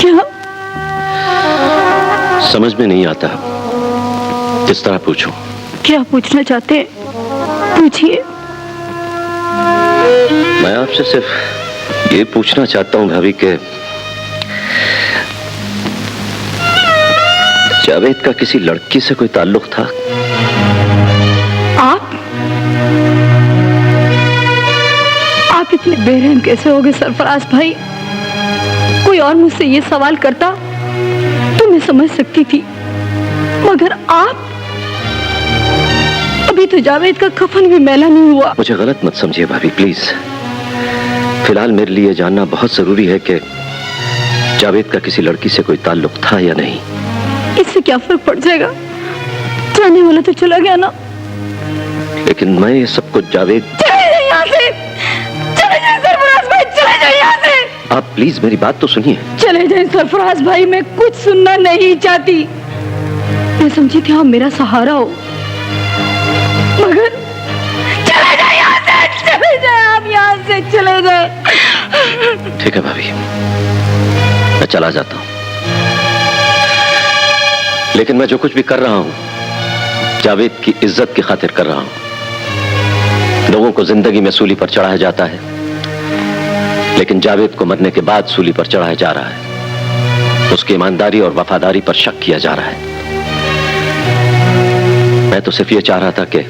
[SPEAKER 6] क्या?
[SPEAKER 1] समझ में नहीं आता किस तरह पूछूं।
[SPEAKER 6] क्या पूछना चाहते हैं? पूछिए।
[SPEAKER 1] मैं आपसे सिर्फ ये पूछना चाहता हूं भाभी कि जावेद का किसी लड़की से कोई ताल्लुक था?
[SPEAKER 6] आप इतने बेरहम कैसे हो गए सरफराज भाई? कोई और मुझसे ये सवाल करता तो मैं समझ सकती थी, मगर आप? अभी तो जावेद का कफन भी मैला नहीं हुआ।
[SPEAKER 1] मुझे गलत मत समझिए भाभी प्लीज। फिलहाल मेरे लिए जानना बहुत जरूरी है कि जावेद का किसी लड़की से कोई ताल्लुक था या नहीं।
[SPEAKER 6] इससे क्या फर्क पड़ जाएगा? जाने वाला तो चला गया ना।
[SPEAKER 1] लेकिन मैं ये सब कुछ जावेद।
[SPEAKER 6] चले जाइए यहाँ से, चले जाइए सरफराज भाई, चले जाइए यहाँ से।
[SPEAKER 1] आप प्लीज मेरी बात तो सुनिए।
[SPEAKER 6] चले जाइए सरफराज भाई, मैं कुछ सुनना नहीं चाहती। मैं समझी थी आप मेरा सहारा हो, मगर चले जाइए यहाँ से, चले जाइए आप यहाँ से, चले जाइए।
[SPEAKER 1] ठीक है भाभी, मैं चला जाता हूं, लेकिन मैं जो कुछ भी कर रहा हूं जावेद की इज्जत की खातिर कर रहा हूं। लोगों को जिंदगी में सूली पर चढ़ाया जाता है, लेकिन जावेद को मरने के बाद सूली पर चढ़ाया जा रहा है। उसकी ईमानदारी और वफादारी पर शक किया जा रहा है। मैं तो सिर्फ ये चाह रहा था कि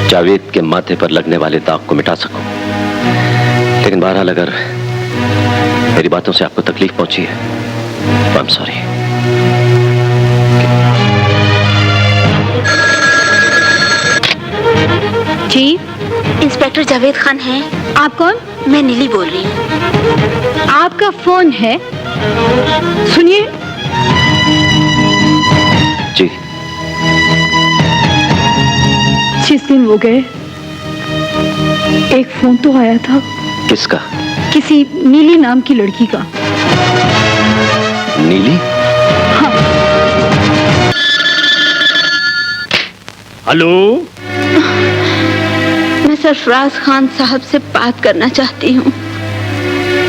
[SPEAKER 1] जावेद के माथे पर लगने वाले दाग को मिटा सकूं, लेकिन बहरहाल अगर मेरी बातों से आपको तकलीफ पहुंची है तो आई एम सॉरी।
[SPEAKER 14] जी, इंस्पेक्टर जावेद खान हैं। आप कौन? मैं नीली बोल रही हूँ।
[SPEAKER 6] आपका फोन है? सुनिए।
[SPEAKER 1] जी।
[SPEAKER 6] 6 दिन हो गए, एक फोन तो आया था।
[SPEAKER 1] किसका?
[SPEAKER 6] किसी नीली नाम की लड़की का।
[SPEAKER 1] नीली?
[SPEAKER 6] हाँ।
[SPEAKER 8] हेलो,
[SPEAKER 14] मैं सरफराज खान साहब से बात करना चाहती हूँ।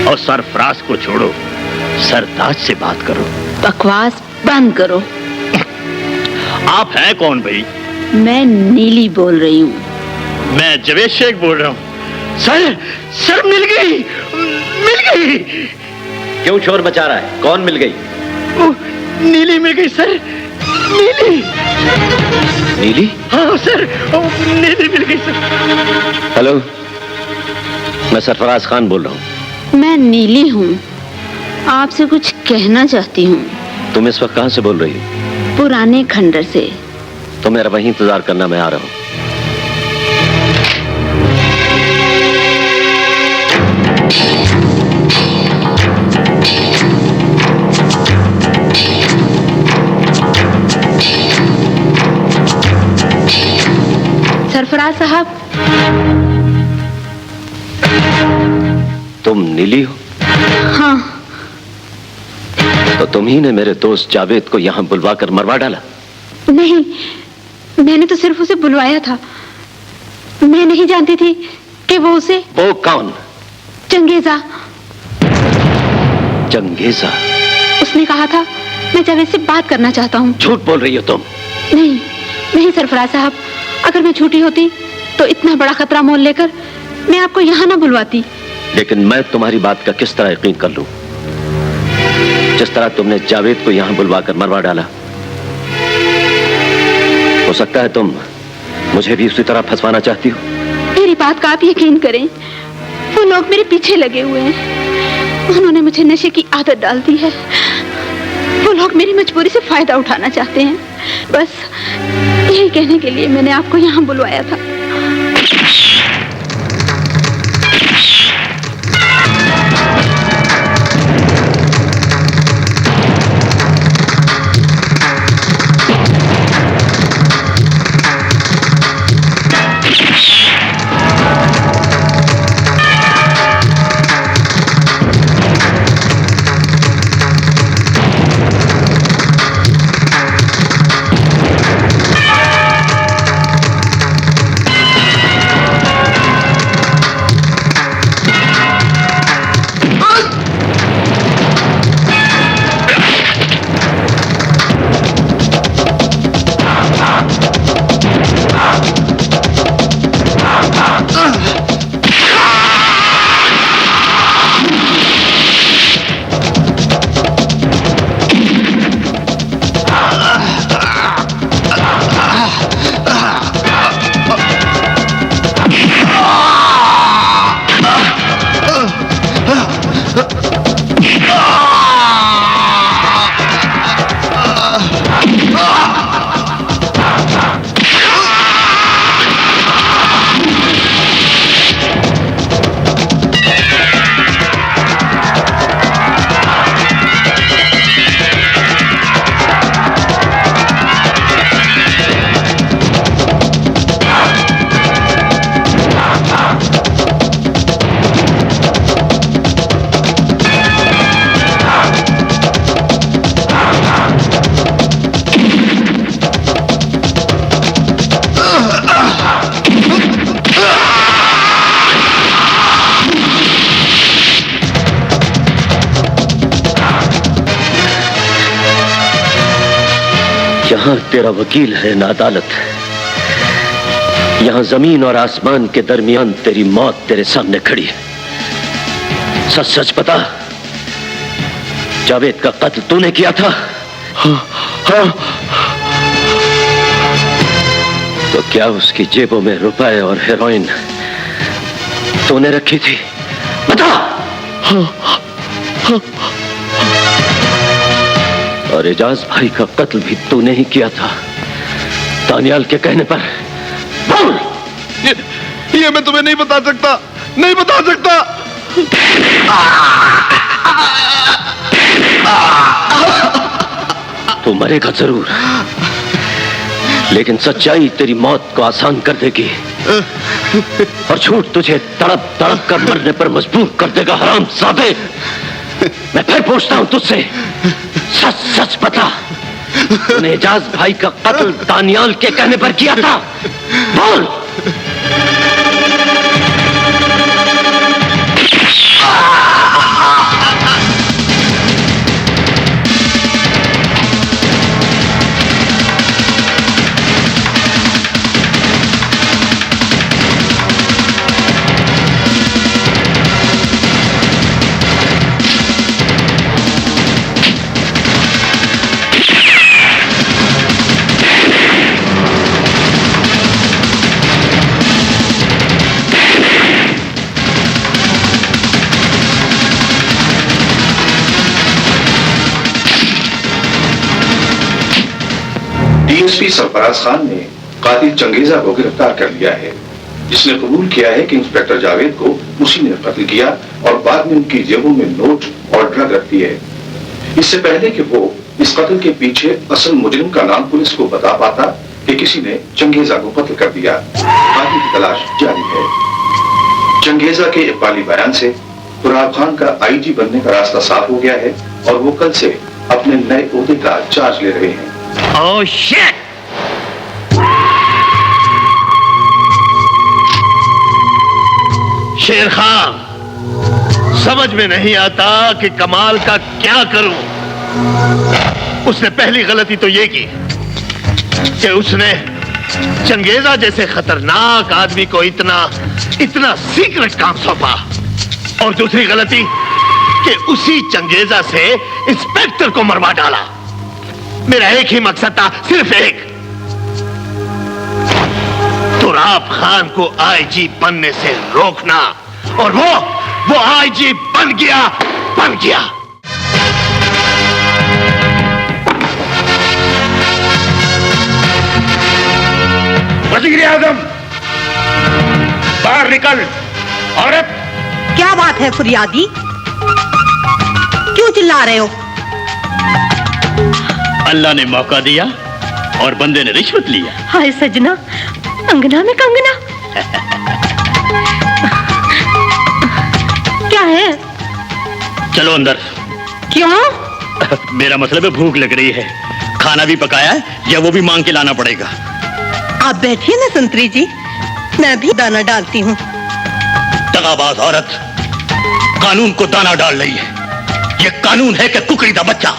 [SPEAKER 8] और सरफराज को छोड़ो, सरताज से बात करो।
[SPEAKER 14] बकवास बंद करो।
[SPEAKER 8] आप हैं कौन भाई?
[SPEAKER 14] मैं नीली बोल रही हूँ।
[SPEAKER 8] मैं जवेद शेख बोल रहा हूँ। सर, सर मिल गई, मिल गई।
[SPEAKER 1] क्यों शोर मचा रहा है? कौन मिल गई?
[SPEAKER 8] नीली मिल गई सर, नीली।
[SPEAKER 1] नीली?
[SPEAKER 8] हाँ सर, नीली मिल गई सर।
[SPEAKER 1] हेलो, मैं सरफराज खान बोल रहा हूँ।
[SPEAKER 14] मैं नीली हूँ, आपसे कुछ कहना चाहती हूँ।
[SPEAKER 1] तुम इस वक्त कहाँ से बोल रही हो?
[SPEAKER 14] पुराने खंडर से।
[SPEAKER 1] तो मेरा वहीं इंतजार करना, मैं आ रहा हूँ।
[SPEAKER 14] सरफराज साहब।
[SPEAKER 1] तुम नीली हो?
[SPEAKER 14] हाँ।
[SPEAKER 1] तो तुम ही ने मेरे दोस्त जावेद को यहाँ बुलवाकर मरवा डाला?
[SPEAKER 14] नहीं, मैंने तो सिर्फ उसे बुलवाया था। मैं नहीं जानती थी कि वो उसे।
[SPEAKER 1] वो कौन?
[SPEAKER 14] चंगेजा।
[SPEAKER 1] चंगेजा?
[SPEAKER 14] उसने कहा था मैं जावेद से बात करना चाहता हूँ।
[SPEAKER 1] झूठ बोल रही हो तुम?
[SPEAKER 14] नहीं, नहीं सरफराज साहब, अगर मैं झूठी होती तो इतना बड़ा खतरा मोल लेकर मैं आपको यहाँ ना बुलवाती।
[SPEAKER 1] लेकिन मैं तुम्हारी बात का किस तरह यकीन कर लूं? जिस तरह तुमने जावेद को यहाँ बुलवाकर मरवा डाला, हो सकता है तुम मुझे भी उसी तरह फंसवाना चाहती हो।
[SPEAKER 14] मेरी बात का आप यकीन करें, वो लोग मेरे पीछे लगे हुए हैं। उन्होंने मुझे नशे की आदत डाल दी है। वो लोग मेरी मजबूरी से फायदा उठाना चाहते हैं। बस यही कहने के लिए मैंने आपको यहाँ बुलवाया था।
[SPEAKER 1] यहाँ तेरा वकील है ना अदालत। यहाँ जमीन और आसमान के दरमियान तेरी मौत तेरे सामने खड़ी है। सच सच बता, जावेद का कत्ल तूने किया था? हाँ। तो क्या उसकी जेबों में रुपए और हेरोइन तूने रखी थी? बता। और एजाज भाई का कत्ल भी तूने ही किया था, दानियाल के कहने पर। बोल।
[SPEAKER 12] ये मैं तुम्हें नहीं बता सकता, नहीं बता सकता।
[SPEAKER 1] तू मरेगा जरूर, लेकिन सच्चाई तेरी मौत को आसान कर देगी और झूठ तुझे तड़प तड़प कर मरने पर मजबूर कर देगा। हरामजादे, मैं फिर पूछता हूं तुझसे, सच सच बता, तूने एजाज भाई का कत्ल दानियाल के कहने पर किया था? बोल।
[SPEAKER 15] डीएसपी सरफराज खान ने कातिल चंगेजा को गिरफ्तार कर लिया है, जिसने कबूल किया है कि इंस्पेक्टर जावेद को उसी ने कत्ल किया और बाद में उनकी जेबों में नोट और ड्रग रख दी है। इससे पहले कि वो इस कत्ल के पीछे असल मुजरिम का नाम पुलिस को बता पाता कि किसी ने चंगेजा को कत्ल कर दिया। कातिल की तलाश जारी है। चंगेजा के इकबाली बयान से तुराब खान का आईजी बनने का रास्ता साफ हो गया है और वो कल से अपने नए ओहदे का चार्ज ले रहे हैं।
[SPEAKER 8] Oh shit! शेर खान, समझ में नहीं आता कि कमाल का क्या करूं। उसने पहली गलती तो ये की कि उसने चंगेजा जैसे खतरनाक आदमी को इतना सीक्रेट काम सौंपा, और दूसरी गलती कि उसी चंगेजा से इंस्पेक्टर को मरवा डाला। मेरा एक ही मकसद था, सिर्फ एक, तुराब खान को आईजी बनने से रोकना, और वो आईजी बन गया। वज़ीर आज़म, बाहर निकल। औरत,
[SPEAKER 16] क्या बात है फरियादी? क्यों चिल्ला रहे हो?
[SPEAKER 3] अल्लाह ने मौका दिया और बंदे ने रिश्वत लिया।
[SPEAKER 16] हाय सजना, अंगना में कंगना। क्या है?
[SPEAKER 3] चलो अंदर।
[SPEAKER 16] क्यों?
[SPEAKER 3] मेरा मतलब है भूख लग रही है, खाना भी पकाया है या वो भी मांग के लाना पड़ेगा।
[SPEAKER 16] आप बैठिए ना संतरी जी, मैं भी दाना डालती हूँ।
[SPEAKER 3] दगाबाज औरत कानून को दाना डाल रही है। ये कानून है कि कुकड़ी का बच्चा।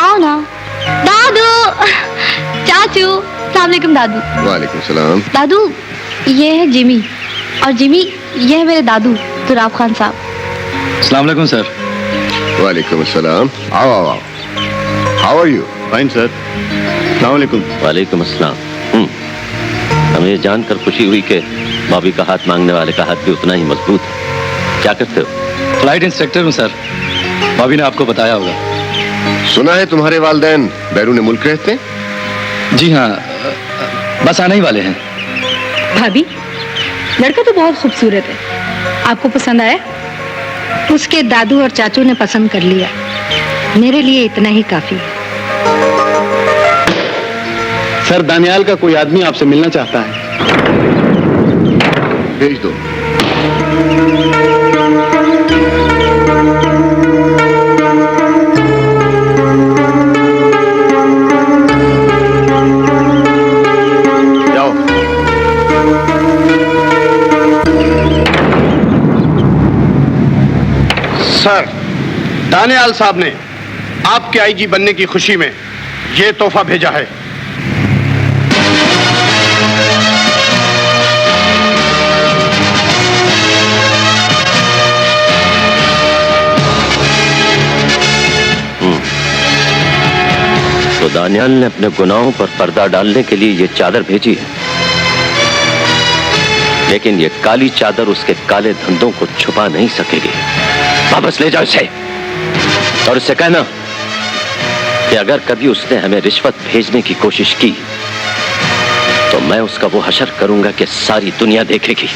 [SPEAKER 5] आओ ना दादू। चाचू, सलाम अलैकुम दादू।
[SPEAKER 4] वालेकुम सलाम।
[SPEAKER 5] दादू, ये है जिमी, और जिमी ये है मेरे दादू तुराब खान साहब।
[SPEAKER 12] अस्सलाम वालेकुम सर।
[SPEAKER 4] वालेकुम सलाम। आओ आओ आओ। How are you?
[SPEAKER 12] Fine sir. अस्सलाम वालेकुम।
[SPEAKER 1] वालेकुम अस्सलाम। हमें ये जानकर खुशी हुई कि बॉबी का हाथ मांगने वाले का हाथ भी उतना ही मजबूत है। क्या करते हो?
[SPEAKER 12] फ्लाइट इंस्ट्रक्टर हूँ सर। बॉबी ने आपको बताया होगा।
[SPEAKER 4] सुना है तुम्हारे वालिदैन बैरून मुल्क रहते हैं?
[SPEAKER 12] जी हाँ, बस आने ही वाले हैं।
[SPEAKER 6] भाभी, लड़का तो बहुत खूबसूरत है, आपको पसंद आया?
[SPEAKER 17] उसके दादू और चाचू ने पसंद कर लिया, मेरे लिए इतना ही काफी है।
[SPEAKER 12] सर, दानियाल का कोई आदमी आपसे मिलना चाहता है।
[SPEAKER 4] भेज दो।
[SPEAKER 18] सर, दानियाल साहब ने आपके आईजी बनने की खुशी में ये तोहफा भेजा है।
[SPEAKER 1] तो दानियाल ने अपने गुनाहों पर पर्दा डालने के लिए ये चादर भेजी है, लेकिन ये काली चादर उसके काले धंधों को छुपा नहीं सकेगी। वापस ले जाओ इसे और उससे कहना कि अगर कभी उसने हमें रिश्वत भेजने की कोशिश की तो मैं उसका वो हशर करूंगा कि सारी दुनिया देखेगी।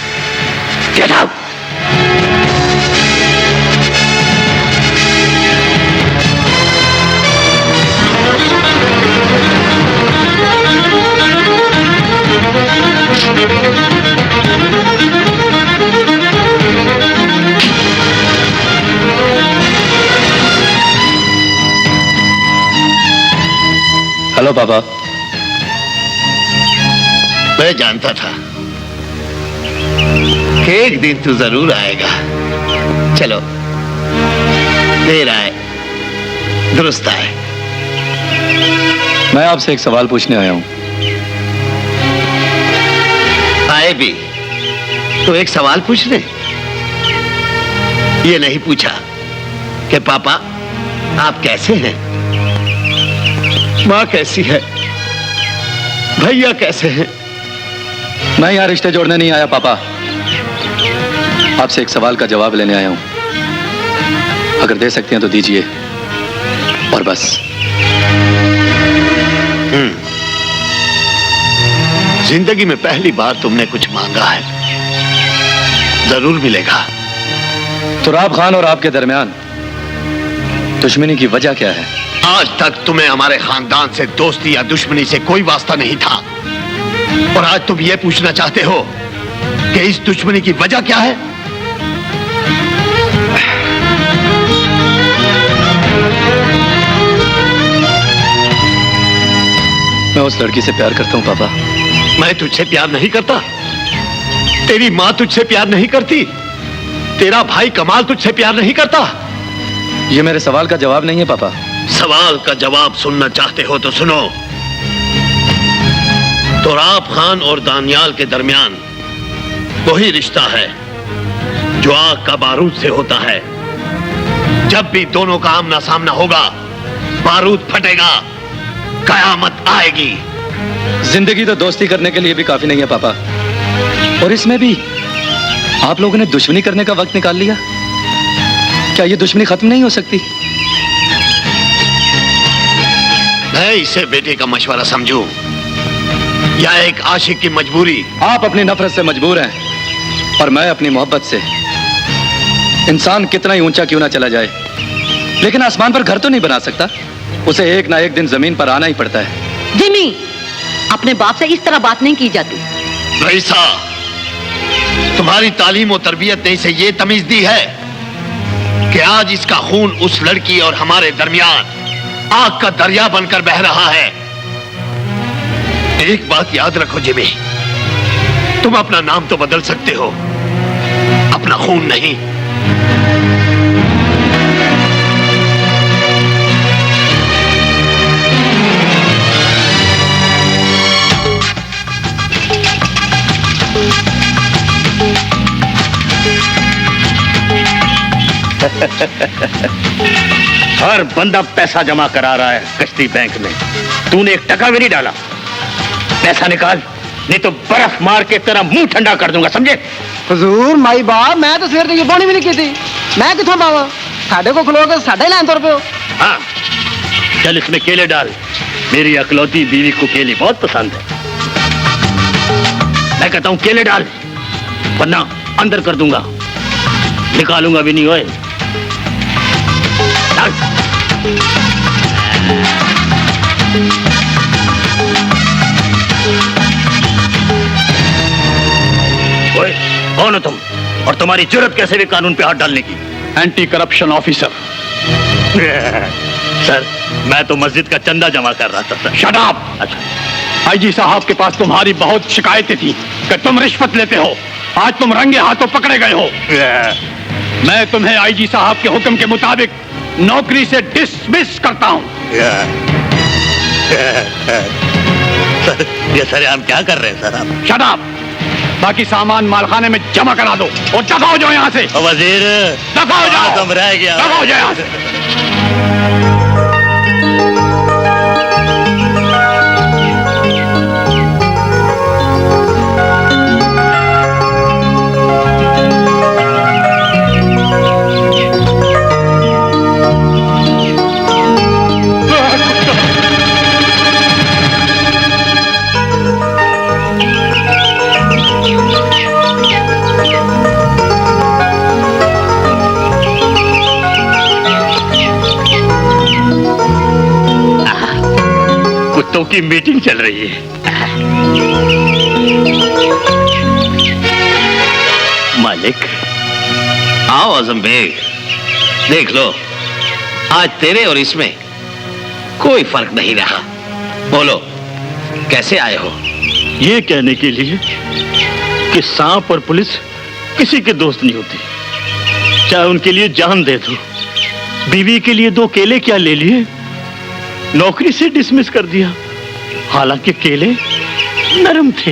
[SPEAKER 1] Get out!
[SPEAKER 3] हेलो पापा।
[SPEAKER 8] मैं जानता था कि एक दिन तू जरूर आएगा। चलो, देर आए दुरुस्त आए।
[SPEAKER 3] मैं आपसे एक सवाल पूछने आया हूं।
[SPEAKER 8] आए भी तो एक सवाल पूछने? ये नहीं पूछा कि पापा आप कैसे हैं, माँ कैसी है, भैया कैसे हैं?
[SPEAKER 3] मैं यहाँ रिश्ते जोड़ने नहीं आया पापा, आपसे एक सवाल का जवाब लेने आया हूं। अगर दे सकते हैं तो दीजिए, और बस।
[SPEAKER 8] जिंदगी में पहली बार तुमने कुछ मांगा है, जरूर मिलेगा।
[SPEAKER 3] तुराब खान और आपके दरमियान दुश्मनी की वजह क्या है?
[SPEAKER 8] आज तक तुम्हें हमारे खानदान से दोस्ती या दुश्मनी से कोई वास्ता नहीं था, और आज तुम ये पूछना चाहते हो कि इस दुश्मनी की वजह क्या है?
[SPEAKER 3] मैं उस लड़की से प्यार करता हूं पापा।
[SPEAKER 8] मैं तुझसे प्यार नहीं करता, तेरी माँ तुझसे प्यार नहीं करती, तेरा भाई कमाल तुझसे प्यार नहीं करता।
[SPEAKER 3] ये मेरे सवाल का जवाब नहीं है पापा।
[SPEAKER 8] सवाल का जवाब सुनना चाहते हो तो सुनो। तुराब खान और दानियाल के दरमियान वही रिश्ता है जो आग का बारूद से होता है। जब भी दोनों का आमना सामना होगा, बारूद फटेगा, कयामत आएगी।
[SPEAKER 3] जिंदगी तो दोस्ती करने के लिए भी काफी नहीं है पापा, और इसमें भी आप लोगों ने दुश्मनी करने का वक्त निकाल लिया। क्या ये दुश्मनी खत्म नहीं हो सकती?
[SPEAKER 8] मैं इसे बेटे का मशवरा समझूं या एक आशिक की मजबूरी?
[SPEAKER 3] आप अपनी नफरत से मजबूर हैं, और मैं अपनी मोहब्बत से। इंसान कितना ही ऊंचा क्यों ना चला जाए, लेकिन आसमान पर घर तो नहीं बना सकता। उसे एक ना एक दिन जमीन पर आना ही पड़ता है।
[SPEAKER 7] जिमी, अपने बाप से इस तरह बात नहीं की जाती।
[SPEAKER 8] रईसा, तुम्हारी तालीम और तरबियत ने इसे ये तमीज दी है कि आज इसका खून उस लड़की और हमारे दरमियान आग का दरिया बनकर बह रहा है। एक बात याद रखो जिमी, तुम अपना नाम तो बदल सकते हो, अपना खून नहीं।
[SPEAKER 19] हर बंदा पैसा जमा करा रहा है कश्ती बैंक में, तूने एक टका भी नहीं डाला। पैसा निकाल, नहीं तो बर्फ मार के तेरा मुंह ठंडा कर दूंगा, समझे?
[SPEAKER 2] हुजूर माई बाप, मैं तो सवेर ये पानी भी नहीं की थी, मैं किथों पावा? साढ़े को खलो के साढ़े लाइन तौर पे हो।
[SPEAKER 19] हाँ, चल इसमें केले डाल, मेरी अकलौती बीवी को केले बहुत पसंद है। मैं कहता हूँ केले डाल, वरना अंदर कर दूंगा, निकालूंगा भी नहीं। होए कौन हो तुम, और तुम्हारी जुर्रत कैसे भी कानून पे हाथ डालने की?
[SPEAKER 18] Anti corruption officer.
[SPEAKER 19] सर, मैं तो मस्जिद का चंदा जमा कर रहा था सर।
[SPEAKER 18] Shut up.
[SPEAKER 19] अच्छा,
[SPEAKER 18] आईजी साहब के पास तुम्हारी बहुत शिकायतें थी कि तुम रिश्वत लेते हो। आज तुम रंगे हाथों पकड़े गए हो। मैं तुम्हें आईजी साहब के हुक्म के मुताबिक नौकरी से डिसमिस करता हूं।
[SPEAKER 8] सर, ये सर हम क्या कर रहे हैं सर आप?
[SPEAKER 18] Shut up! बाकी सामान मालखाने में जमा करा दो और दफा हो जाओ यहाँ से।
[SPEAKER 8] वजीर
[SPEAKER 18] दफा हो जाओ,
[SPEAKER 8] तुम रह गया,
[SPEAKER 18] दफा हो जाओ यहाँ से।
[SPEAKER 8] कुत्तों की मीटिंग चल रही है। मालिक, आओ आजम बेग, देख लो आज तेरे और इसमें कोई फर्क नहीं रहा। बोलो कैसे आए हो?
[SPEAKER 19] ये कहने के लिए कि सांप और पुलिस किसी के दोस्त नहीं होते, चाहे उनके लिए जान दे दो। बीवी के लिए 2 केले क्या ले लिए, नौकरी से डिसमिस कर दिया, हालांकि केले नरम थे।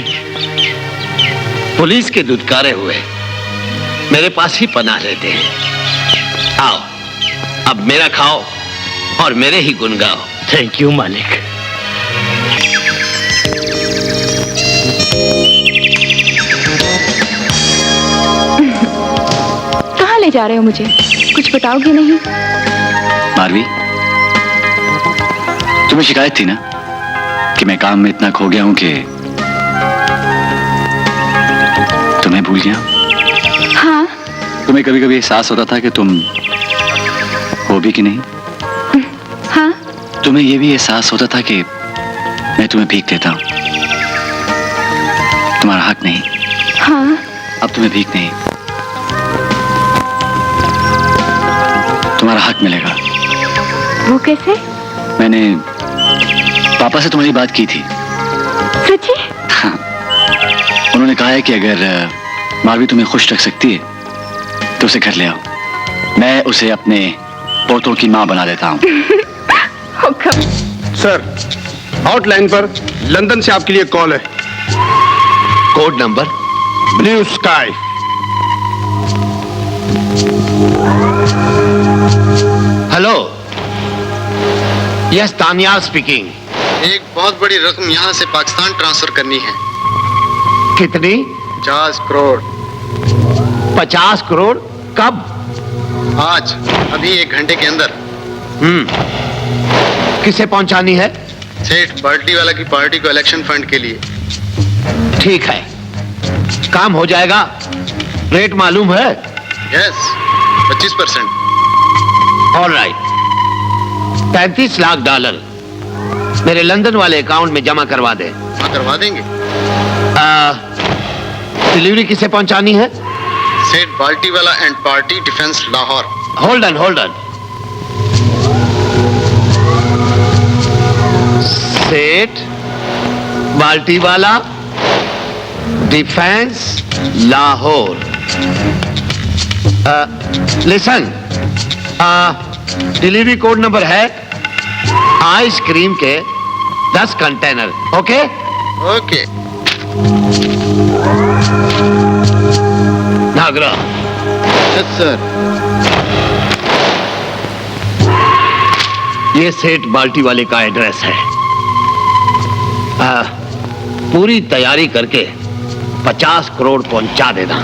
[SPEAKER 8] पुलिस के दुत्कारे हुए मेरे पास ही पनाह लेते हैं। आओ अब मेरा खाओ और मेरे ही गुन गाओ।
[SPEAKER 19] थैंक यू मालिक।
[SPEAKER 11] कहाँ ले जा रहे हो मुझे? कुछ बताओगे नहीं?
[SPEAKER 10] मारवी, तुम्हें शिकायत थी ना कि मैं काम में इतना खो गया हूं कि तुम्हें भूल गया।
[SPEAKER 11] हाँ।
[SPEAKER 10] तुम्हें कभी कभी एहसास होता था कि तुम हो भी कि नहीं?
[SPEAKER 11] हाँ।
[SPEAKER 10] तुम्हें यह भी एहसास होता था कि मैं तुम्हें भीख देता हूं, तुम्हारा हक नहीं।
[SPEAKER 11] हाँ।
[SPEAKER 10] अब तुम्हें भीख नहीं, तुम्हारा हक मिलेगा।
[SPEAKER 11] वो कैसे?
[SPEAKER 10] मैंने पापा से तुम्हारी बात की थी।
[SPEAKER 11] सच्ची?
[SPEAKER 10] हाँ। उन्होंने कहा है कि अगर मारवी तुम्हें खुश रख सकती है तो उसे घर ले आओ। मैं उसे अपने पोतों की मां बना देता हूँ।
[SPEAKER 18] सर, आउटलाइन पर लंदन से आपके लिए कॉल है।
[SPEAKER 4] Code number
[SPEAKER 18] blue sky.
[SPEAKER 8] Hello, yes Tania speaking.
[SPEAKER 20] एक बहुत बड़ी रकम यहाँ से पाकिस्तान ट्रांसफर करनी है।
[SPEAKER 8] कितनी?
[SPEAKER 20] 50 करोड़।
[SPEAKER 8] 50 करोड़? कब?
[SPEAKER 20] आज, अभी 1 घंटे के अंदर।
[SPEAKER 8] किसे पहुंचानी है?
[SPEAKER 20] सेठ पार्टी वाला की पार्टी को इलेक्शन फंड के लिए।
[SPEAKER 8] ठीक है, काम हो जाएगा। रेट मालूम है?
[SPEAKER 20] यस, 25%।
[SPEAKER 8] ऑलराइट, 35 लाख डॉलर मेरे लंदन वाले अकाउंट में जमा करवा दे।
[SPEAKER 20] हाँ, करवा देंगे।
[SPEAKER 8] डिलीवरी किसे पहुंचानी है?
[SPEAKER 20] सेठ पार्टी वाला and party defence Lahore.
[SPEAKER 8] Hold on. Seth बाल्टी वाला defence Lahore. Listen, delivery code number है आइसक्रीम के 10 container. Okay
[SPEAKER 20] okay.
[SPEAKER 8] Nagra.
[SPEAKER 20] Yes sir.
[SPEAKER 8] ये सेठ बाल्टी वाले का एड्रेस है। पूरी तैयारी करके 50 करोड़ पहुंचा देना।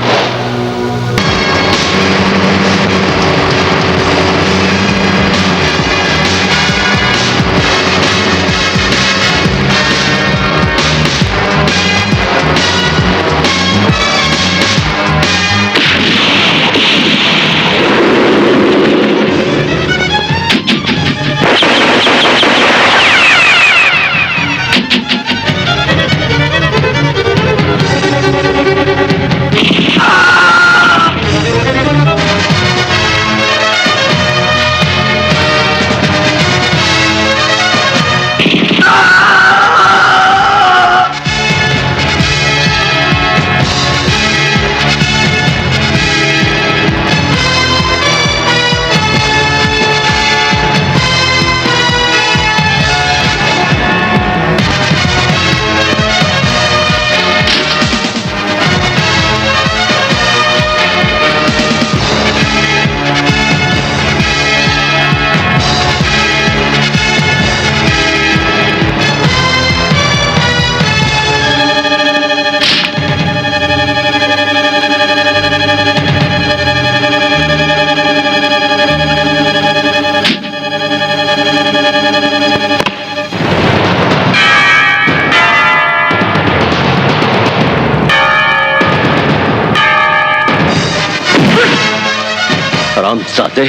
[SPEAKER 1] हरामजादे,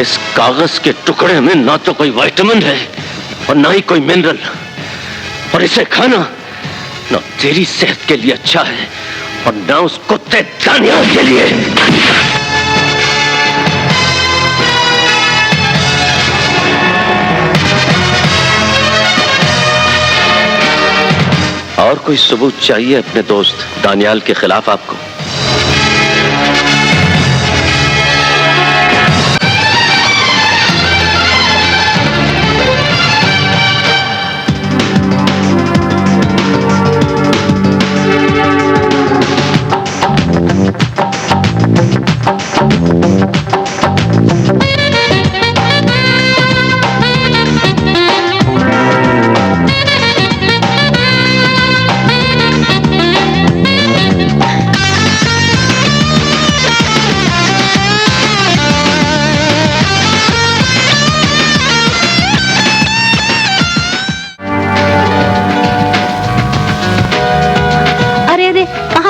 [SPEAKER 1] इस कागज के टुकड़े में ना तो कोई विटामिन है और ना ही कोई मिनरल, और इसे खाना ना तेरी सेहत के लिए अच्छा है और ना उस कुत्ते दानियाल के लिए। और कोई सबूत चाहिए अपने दोस्त दानियाल के खिलाफ आपको?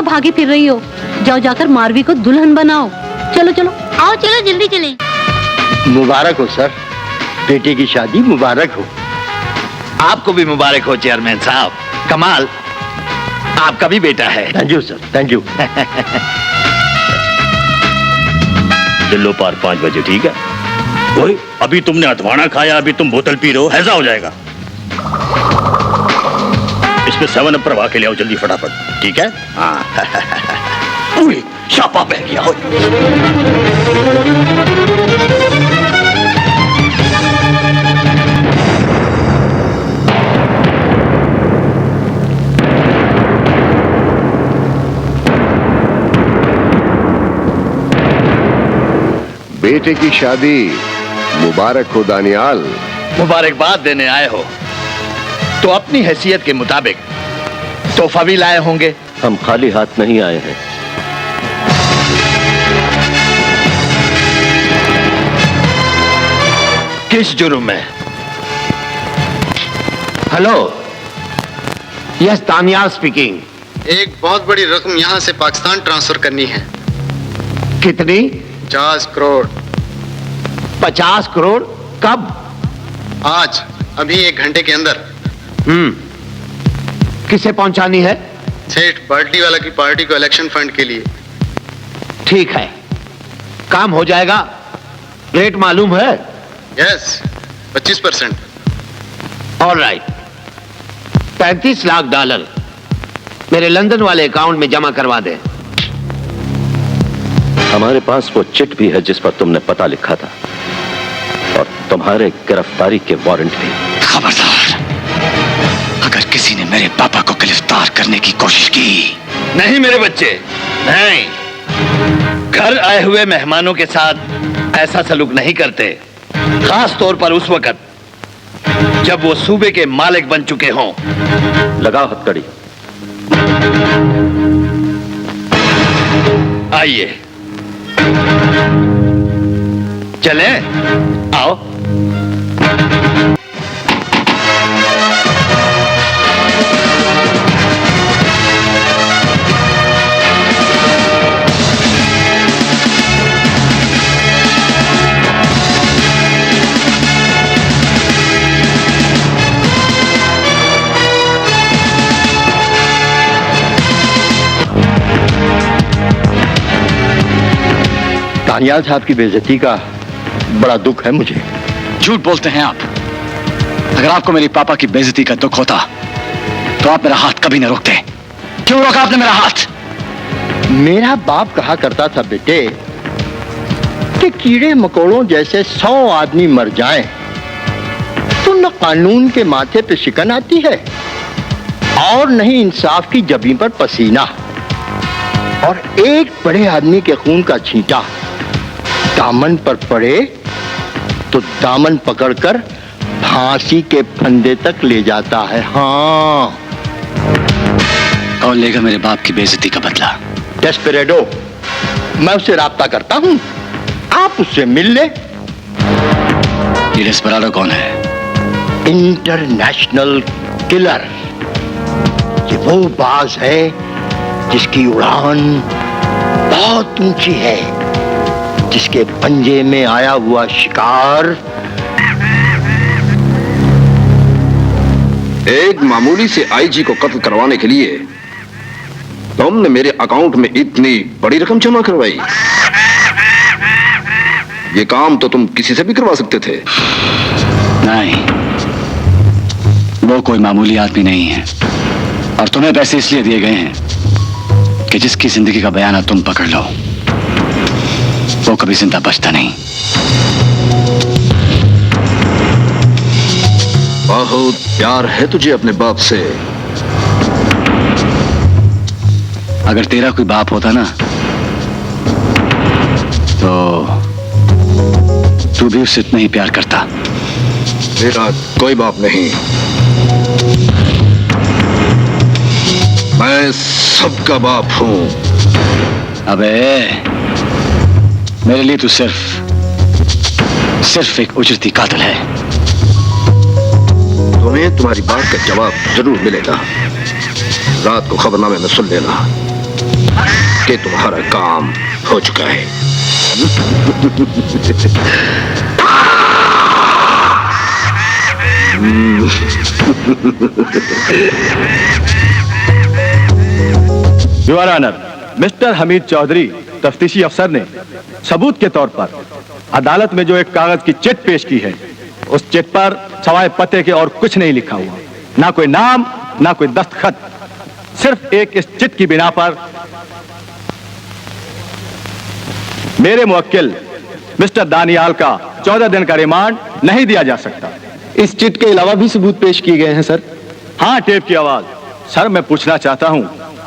[SPEAKER 7] भागी फिर रही हो? जाओ जाकर मारवी को दुल्हन बनाओ। चलो चलो
[SPEAKER 21] आओ, चलो जल्दी चलें।
[SPEAKER 8] मुबारक हो सर, बेटे की शादी मुबारक हो। आपको भी मुबारक हो चेयरमैन साहब। कमाल, आपका भी बेटा है। Thank you sir, thank you.
[SPEAKER 19] दिल्लो पार 5 बजे, ठीक है? ओए, अभी तुमने अधवाना खाया, अभी तुम बोतल पी रहे हो, हैजा हो जाएगा। इसमें 7 अप प्रवाह के ले आओ जल्दी फटाफट, ठीक है? हाँ। छापा बह गया हो।
[SPEAKER 4] बेटे की शादी मुबारक हो दानियाल।
[SPEAKER 8] मुबारकबाद देने आए हो तो अपनी हैसियत के मुताबिक तोहफा भी लाए होंगे।
[SPEAKER 1] हम खाली हाथ नहीं आए हैं।
[SPEAKER 8] किस जुर्म में? Hello, yes Daniyal speaking.
[SPEAKER 20] एक बहुत बड़ी रकम यहाँ से पाकिस्तान ट्रांसफर करनी है।
[SPEAKER 8] कितनी?
[SPEAKER 20] 50 करोड़।
[SPEAKER 8] 50 करोड़? कब?
[SPEAKER 20] आज, अभी 1 घंटे के अंदर।
[SPEAKER 8] किसे पहुंचानी है?
[SPEAKER 20] सेठ पार्टी वाला की पार्टी को इलेक्शन फंड के लिए।
[SPEAKER 8] ठीक है, काम हो जाएगा। रेट मालूम है?
[SPEAKER 20] यस, 25%।
[SPEAKER 8] ऑलराइट, 35 लाख डॉलर मेरे लंदन वाले अकाउंट में जमा करवा दे।
[SPEAKER 1] हमारे पास वो चिट भी है जिस पर तुमने पता लिखा था और तुम्हारे गिरफ्तारी के वारंट भी।
[SPEAKER 10] खबरदार, अगर किसी ने मेरे पापा को गिरफ्तार करने की कोशिश की।
[SPEAKER 8] नहीं मेरे बच्चे, नहीं। घर आए हुए मेहमानों के साथ ऐसा सलूक नहीं करते, खास तौर पर उस वक्त जब वो सूबे के मालिक बन चुके हों।
[SPEAKER 1] लगाओ हथकड़ी।
[SPEAKER 8] आइए चलें, आओ।
[SPEAKER 19] दानियाल साहब की बेइज्जती का बड़ा दुख है मुझे।
[SPEAKER 10] झूठ बोलते हैं आप। अगर आपको मेरे पापा की बेइज्जती का दुख होता तो आप मेरा हाथ कभी न रोकते। क्यों रोका आपने मेरा हाथ?
[SPEAKER 19] मेरा बाप कहा करता था बेटे कि कीड़े मकोड़ों जैसे 100 आदमी मर जाएं तो न कानून के माथे पे शिकन आती है और नहीं इंसाफ की जबीं पर पसीना, और एक बड़े आदमी के खून का छींटा दामन पर पड़े तो दामन पकड़कर फांसी के फंदे तक ले जाता है। हाँ,
[SPEAKER 10] कौन लेगा मेरे बाप की बेइज्जती का बदला?
[SPEAKER 19] डेस्पेरेडो, मैं उससे राब्ता करता हूं, आप उससे मिल ले।
[SPEAKER 10] ये डेस्पेराडो कौन है?
[SPEAKER 19] International killer. ये वो बाज है जिसकी उड़ान बहुत ऊंची है
[SPEAKER 8] जिसके पंजे में आया हुआ शिकार
[SPEAKER 15] एक मामूली से आईजी को कत्ल करवाने के लिए तुमने मेरे अकाउंट में इतनी बड़ी रकम जमा करवाई। ये काम तो तुम किसी से भी करवा सकते थे।
[SPEAKER 10] नहीं, वो कोई मामूली आदमी नहीं है और तुम्हें पैसे इसलिए दिए गए हैं कि जिसकी जिंदगी का बयाना तुम पकड़ लो वो कभी जिंदा बचता नहीं।
[SPEAKER 15] बहुत प्यार है तुझे अपने बाप से।
[SPEAKER 10] अगर तेरा कोई बाप होता ना तो तू भी उससे इतना ही प्यार करता।
[SPEAKER 15] मेरा कोई बाप नहीं, मैं सबका बाप हूं।
[SPEAKER 10] अबे मेरे लिए तू सिर्फ एक उजरती कातिल है।
[SPEAKER 15] तुम्हें तुम्हारी बात का जवाब जरूर मिलेगा। रात को खबरनामे में सुन लेना कि तुम्हारा काम हो चुका है।
[SPEAKER 21] Your honour, mister Hameed Chaudhry तफ्तीशी अफसर ने सबूत के तौर पर अदालत में जो एक कागज की चिट पेश की है, उस चिट पर सवाए पते के और कुछ नहीं लिखा हुआ, ना कोई नाम ना कोई दस्तखत। सिर्फ एक इस चिट की बिना पर मेरे मुवक्किल मिस्टर दानियाल का 14 दिन का रिमांड नहीं दिया जा सकता।
[SPEAKER 22] इस चिट के अलावा भी सबूत पेश किए गए हैं सर।
[SPEAKER 21] हाँ, टेप की आवाज। सर, मैं पूछना चाहता हूं,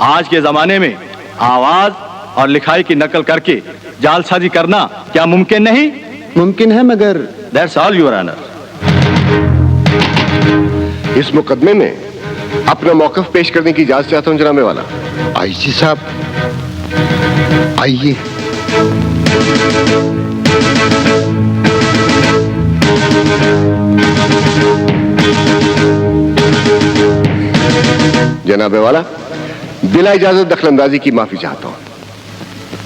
[SPEAKER 21] आज के जमाने में आवाज और लिखाई की नकल करके जालसाजी करना क्या मुमकिन नहीं?
[SPEAKER 22] मुमकिन है, मगर
[SPEAKER 21] दैट्स ऑल योर ऑनर।
[SPEAKER 4] इस मुकदमे में अपना मौकफ पेश करने की इजाजत चाहता हूं जनाबे वाला।
[SPEAKER 23] आईजी साहब आइए।
[SPEAKER 4] जनाबे वाला, बिला इजाजत दखलंदाजी की माफी चाहता हूं।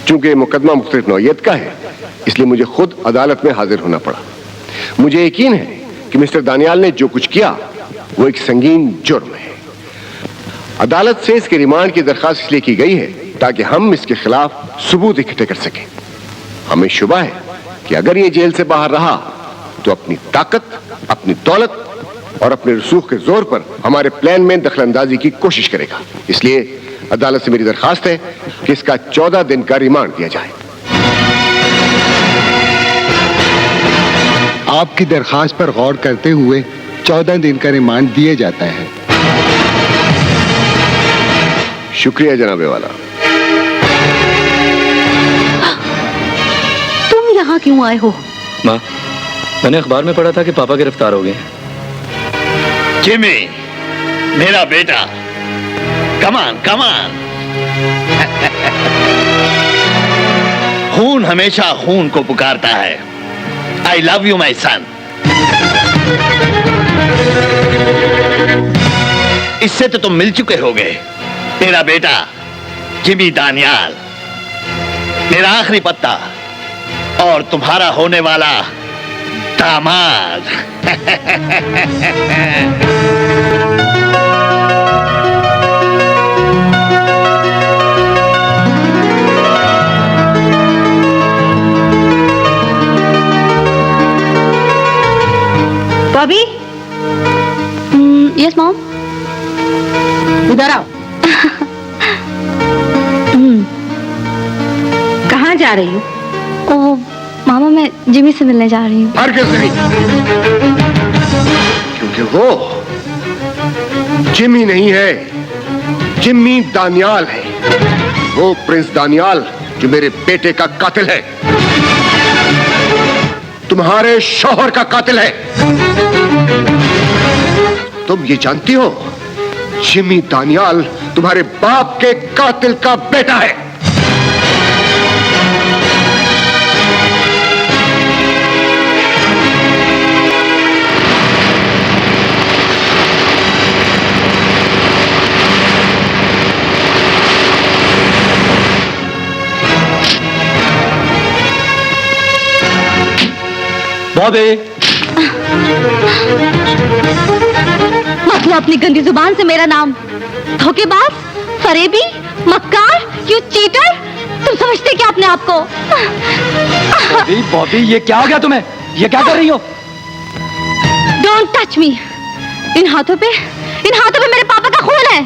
[SPEAKER 4] चूंकि मुकदमा मुख्तलिफ नौइयत का है, इसलिए मुझे खुद अदालत में हाजिर होना पड़ा। मुझे यकीन है कि मिस्टर दानियाल ने जो कुछ किया वो एक संगीन जुर्म है। अदालत से इसके रिमांड की दरखास्त इसलिए की गई है ताकि हम इसके खिलाफ सबूत इकट्ठे कर सकें। हमें शुबा है कि अगर ये जेल से बाहर रहा तो अपनी ताकत, अपनी दौलत और अपने रसूख के जोर पर हमारे प्लान में दखलंदाजी की कोशिश करेगा। इसलिए अदालत से मेरी दरखास्त है कि इसका 14 दिन का रिमांड दिया जाए।
[SPEAKER 23] आपकी दरखास्त पर गौर करते हुए 14 दिन का रिमांड दिया जाता है।
[SPEAKER 4] शुक्रिया जनाबे वाला।
[SPEAKER 7] तुम यहाँ क्यों आए हो?
[SPEAKER 3] माँ, मैंने अखबार में पढ़ा था कि पापा गिरफ्तार हो गए।
[SPEAKER 8] जिमी, मेरा बेटा, कमान कमान। खून हमेशा खून को पुकारता है। आई लव यू माई सन। इससे तो तुम मिल चुके होगे। तेरा बेटा जिमी दानियाल, मेरा आखिरी पत्ता और तुम्हारा होने वाला दामाद।
[SPEAKER 7] Bobby,
[SPEAKER 5] yes mom.
[SPEAKER 7] इधर आओ। कहाँ जा रही हो?
[SPEAKER 5] ओ मामा, मैं जिमी से मिलने जा रही हूँ।
[SPEAKER 4] हरगिज़ नहीं, क्योंकि वो जिमी नहीं है, जिमी दानियाल है। वो प्रिंस दानियाल जो मेरे बेटे का कातिल है, तुम्हारे शौहर का कातिल है। तुम ये जानती हो, जिमी दानियाल तुम्हारे बाप के कातिल का बेटा है।
[SPEAKER 3] बॉबी,
[SPEAKER 5] मत लो अपनी गंदी जुबान से मेरा नाम। धोखेबाज, फरेबी, मक्कार, यू चीटर। तुम समझते क्या अपने आप को?
[SPEAKER 3] बॉबी, बॉबी, ये क्या हो गया तुम्हें? ये क्या कर रही हो?
[SPEAKER 5] Don't touch me. इन हाथों पे मेरे पापा का खून है।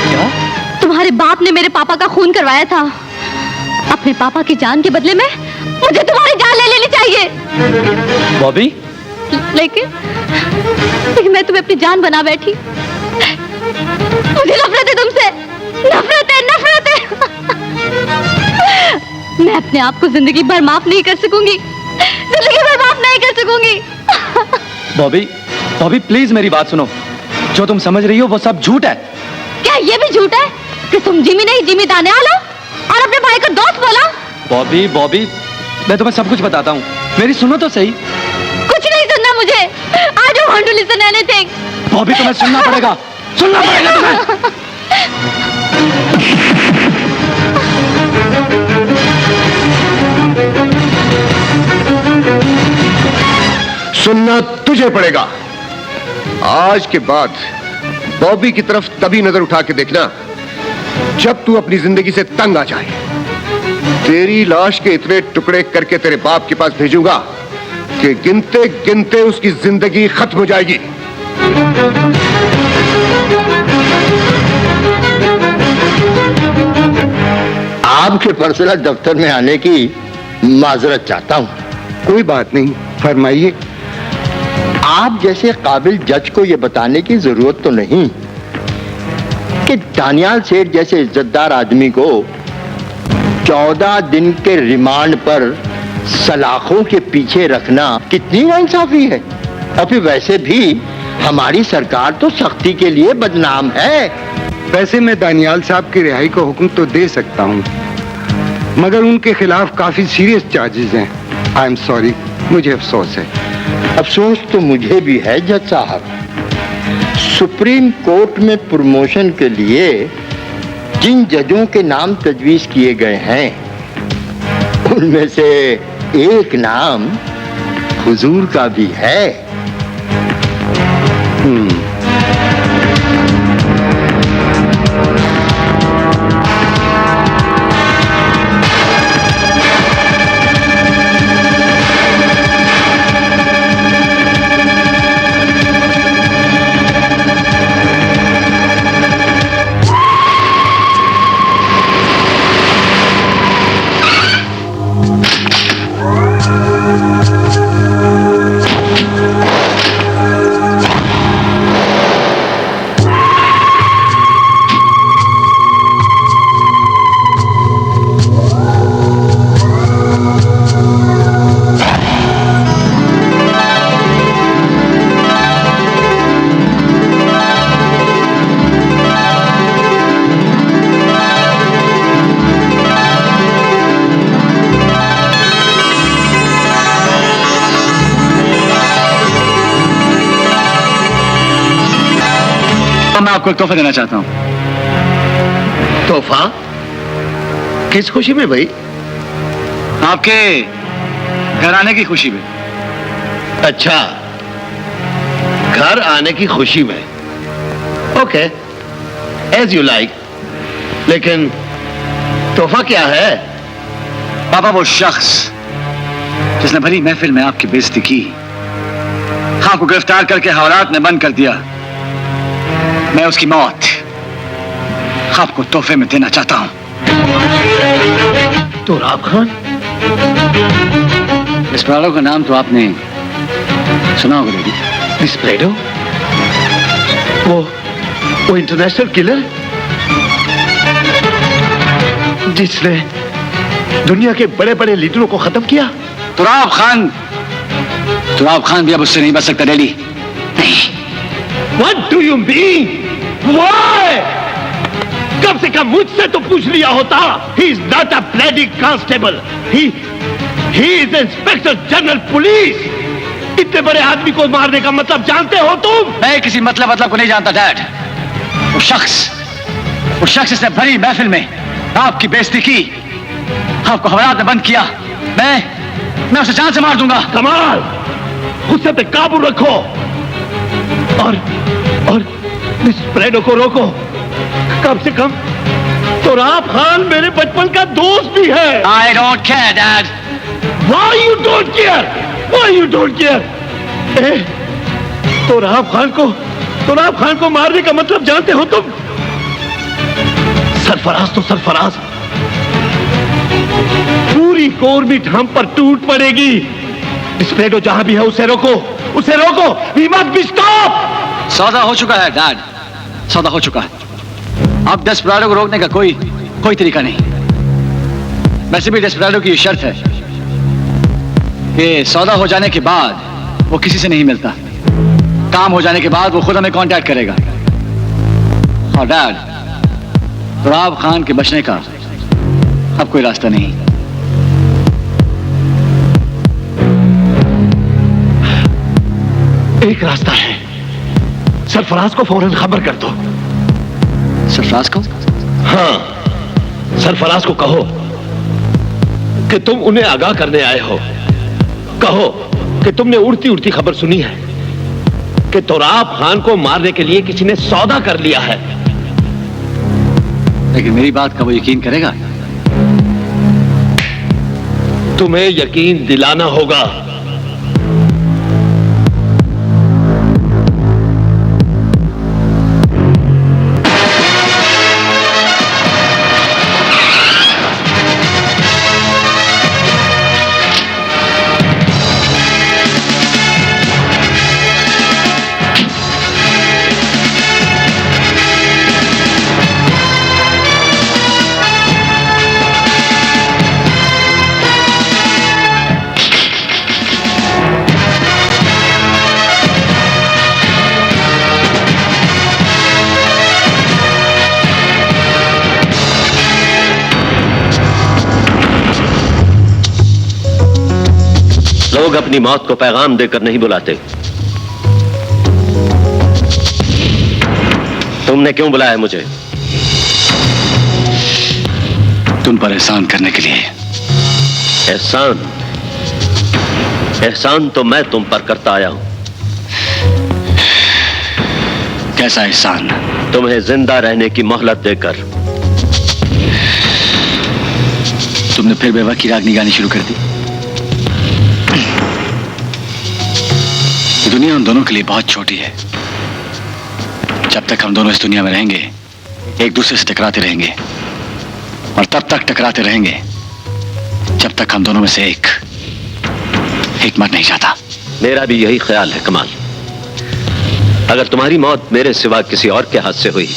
[SPEAKER 3] क्या?
[SPEAKER 5] तुम्हारे बाप ने मेरे पापा का खून करवाया था। अपने पापा की जान के बदले में मुझे तुम्हारी जान ले लेनी चाहिए।
[SPEAKER 3] बॉबी,
[SPEAKER 5] लेकिन मैं तुम्हें अपनी जान बना बैठी। मुझे नफरत है तुमसे, नफरत है। मैं अपने आप को जिंदगी भर माफ नहीं कर सकूंगी,
[SPEAKER 3] बॉबी, बॉबी, प्लीज मेरी बात सुनो। जो तुम समझ रही हो वो सब झूठ है।
[SPEAKER 5] क्या ये भी झूठ है कि तुम जिमी नहीं जिमी दानियाल हो और अपने भाई को दोस्त बोला?
[SPEAKER 3] बॉबी, बॉबी, मैं तुम्हें सब कुछ बताता हूँ, मेरी सुनो तो सही।
[SPEAKER 5] कुछ नहीं सुनना मुझे। I don't want to listen anything.
[SPEAKER 3] Bobby, तुम्हें सुनना पड़ेगा तुम्हें।
[SPEAKER 4] सुनना तुझे पड़ेगा। आज के बाद बॉबी की तरफ तभी नजर उठा के देखना जब तू अपनी जिंदगी से तंग आ जाए। तेरी लाश के इतने टुकड़े करके तेरे बाप के पास भेजूंगा कि गिनते गिनते उसकी जिंदगी खत्म हो जाएगी।
[SPEAKER 9] आपके पर्सनल दफ्तर में आने की माजरत चाहता हूं।
[SPEAKER 23] कोई बात नहीं, फरमाइए।
[SPEAKER 9] आप जैसे काबिल जज को यह बताने की जरूरत तो नहीं कि दानियाल सेठ जैसे इज्जतदार आदमी को 14 दिन के रिमांड पर सलाखों के पीछे रखना कितनी नाइंसाफी है। और फिर वैसे भी हमारी सरकार तो सख्ती के लिए बदनाम है।
[SPEAKER 23] वैसे मैं दानियाल साहब की रिहाई का हुक्म तो दे सकता हूँ, मगर उनके खिलाफ काफी सीरियस चार्जेस हैं। आई एम सॉरी, मुझे अफसोस है।
[SPEAKER 9] अफसोस तो मुझे भी है जज साहब। सुप्रीम कोर्ट में प्रमोशन के लिए जिन जजों के नाम तजवीज किए गए हैं उनमें से एक नाम हुजूर का भी है।
[SPEAKER 10] मैं आपको एक तोहफा देना चाहता हूं।
[SPEAKER 8] तोहफा? किस खुशी में भाई?
[SPEAKER 10] आपके घर आने की खुशी में।
[SPEAKER 8] अच्छा, घर आने की खुशी में। Okay, as you like. लेकिन तोहफा क्या है?
[SPEAKER 10] पापा, वो शख्स जिसने भरी महफिल में आपकी बेइज्जती की, आपको गिरफ्तार करके हवालात में बंद कर दिया, मैं उसकी मौत आपको तोहफे में देना चाहता हूं।
[SPEAKER 8] तुराब खान?
[SPEAKER 10] डिस्पराडो का नाम तो आपने सुना होगा लेडी।
[SPEAKER 8] डिस्पराडो? वो इंटरनेशनल किलर जिसने दुनिया के बड़े बड़े लीडरों को खत्म किया।
[SPEAKER 10] तुराब खान भी अब उससे नहीं बच सकता daddy.
[SPEAKER 8] What do you mean? Why? कम से कम मुझसे तो पूछ लिया होता। He is not a bloody constable. He is Inspector General Police. इतने बड़े आदमी को मारने का मतलब जानते हो तुम?
[SPEAKER 10] मैं किसी मतलब को नहीं जानता डैड। वो शख्स जिसने भरी महफिल में आपकी बेइज्जती की, आपको हवालात में बंद किया, मैं उसे जान से मार दूंगा।
[SPEAKER 8] कमाल, गुस्से पे काबू रखो और स्प्रेडो को रोको। कम से कम तुराब खान मेरे बचपन का दोस्त भी है।
[SPEAKER 10] I don't care, Dad.
[SPEAKER 8] Why you don't care? Why you don't care? Turab Khan को मारने का मतलब जानते हो तुम? सरफराज तो सरफराज, पूरी गवर्नमेंट हम पर टूट पड़ेगी। स्प्रेडो जहां भी है उसे रोको। We must be stopped.
[SPEAKER 10] सौदा हो चुका है डैड, सौदा हो चुका है। अब डेस्पराडो को रोकने का कोई तरीका नहीं। वैसे भी डेस्पराडो की शर्त है कि सौदा हो जाने के बाद वो किसी से नहीं मिलता। काम हो जाने के बाद वो खुद हमें कांटेक्ट करेगा। और डैड, तुराब खान के बचने का अब कोई रास्ता नहीं।
[SPEAKER 8] एक रास्ता है, सरफराज को फौरन खबर कर दो।
[SPEAKER 10] सरफराज को?
[SPEAKER 8] हाँ, सरफराज को कहो कि तुम उन्हें आगाह करने आए हो। कहो कि तुमने उड़ती उड़ती खबर सुनी है कि तुराब खान को मारने के लिए किसी ने सौदा कर लिया है।
[SPEAKER 10] लेकिन मेरी बात का वो यकीन करेगा?
[SPEAKER 8] तुम्हें यकीन दिलाना होगा।
[SPEAKER 1] लोग अपनी मौत को पैगाम देकर नहीं बुलाते। तुमने क्यों बुलाया मुझे?
[SPEAKER 10] तुम पर एहसान करने के लिए।
[SPEAKER 1] एहसान? एहसान तो मैं तुम पर करता आया हूं।
[SPEAKER 10] कैसा एहसान?
[SPEAKER 1] तुम्हें जिंदा रहने की मोहलत देकर।
[SPEAKER 10] तुमने फिर बेवा की रागनी गानी शुरू कर दी। ये दुनिया हम दोनों के लिए बहुत छोटी है। जब तक हम दोनों इस दुनिया में रहेंगे, एक दूसरे से टकराते रहेंगे, और तब तक टकराते रहेंगे जब तक हम दोनों में से एक मर नहीं जाता।
[SPEAKER 1] मेरा भी यही ख्याल है कमाल। अगर तुम्हारी मौत मेरे सिवा किसी और के हाथ से हुई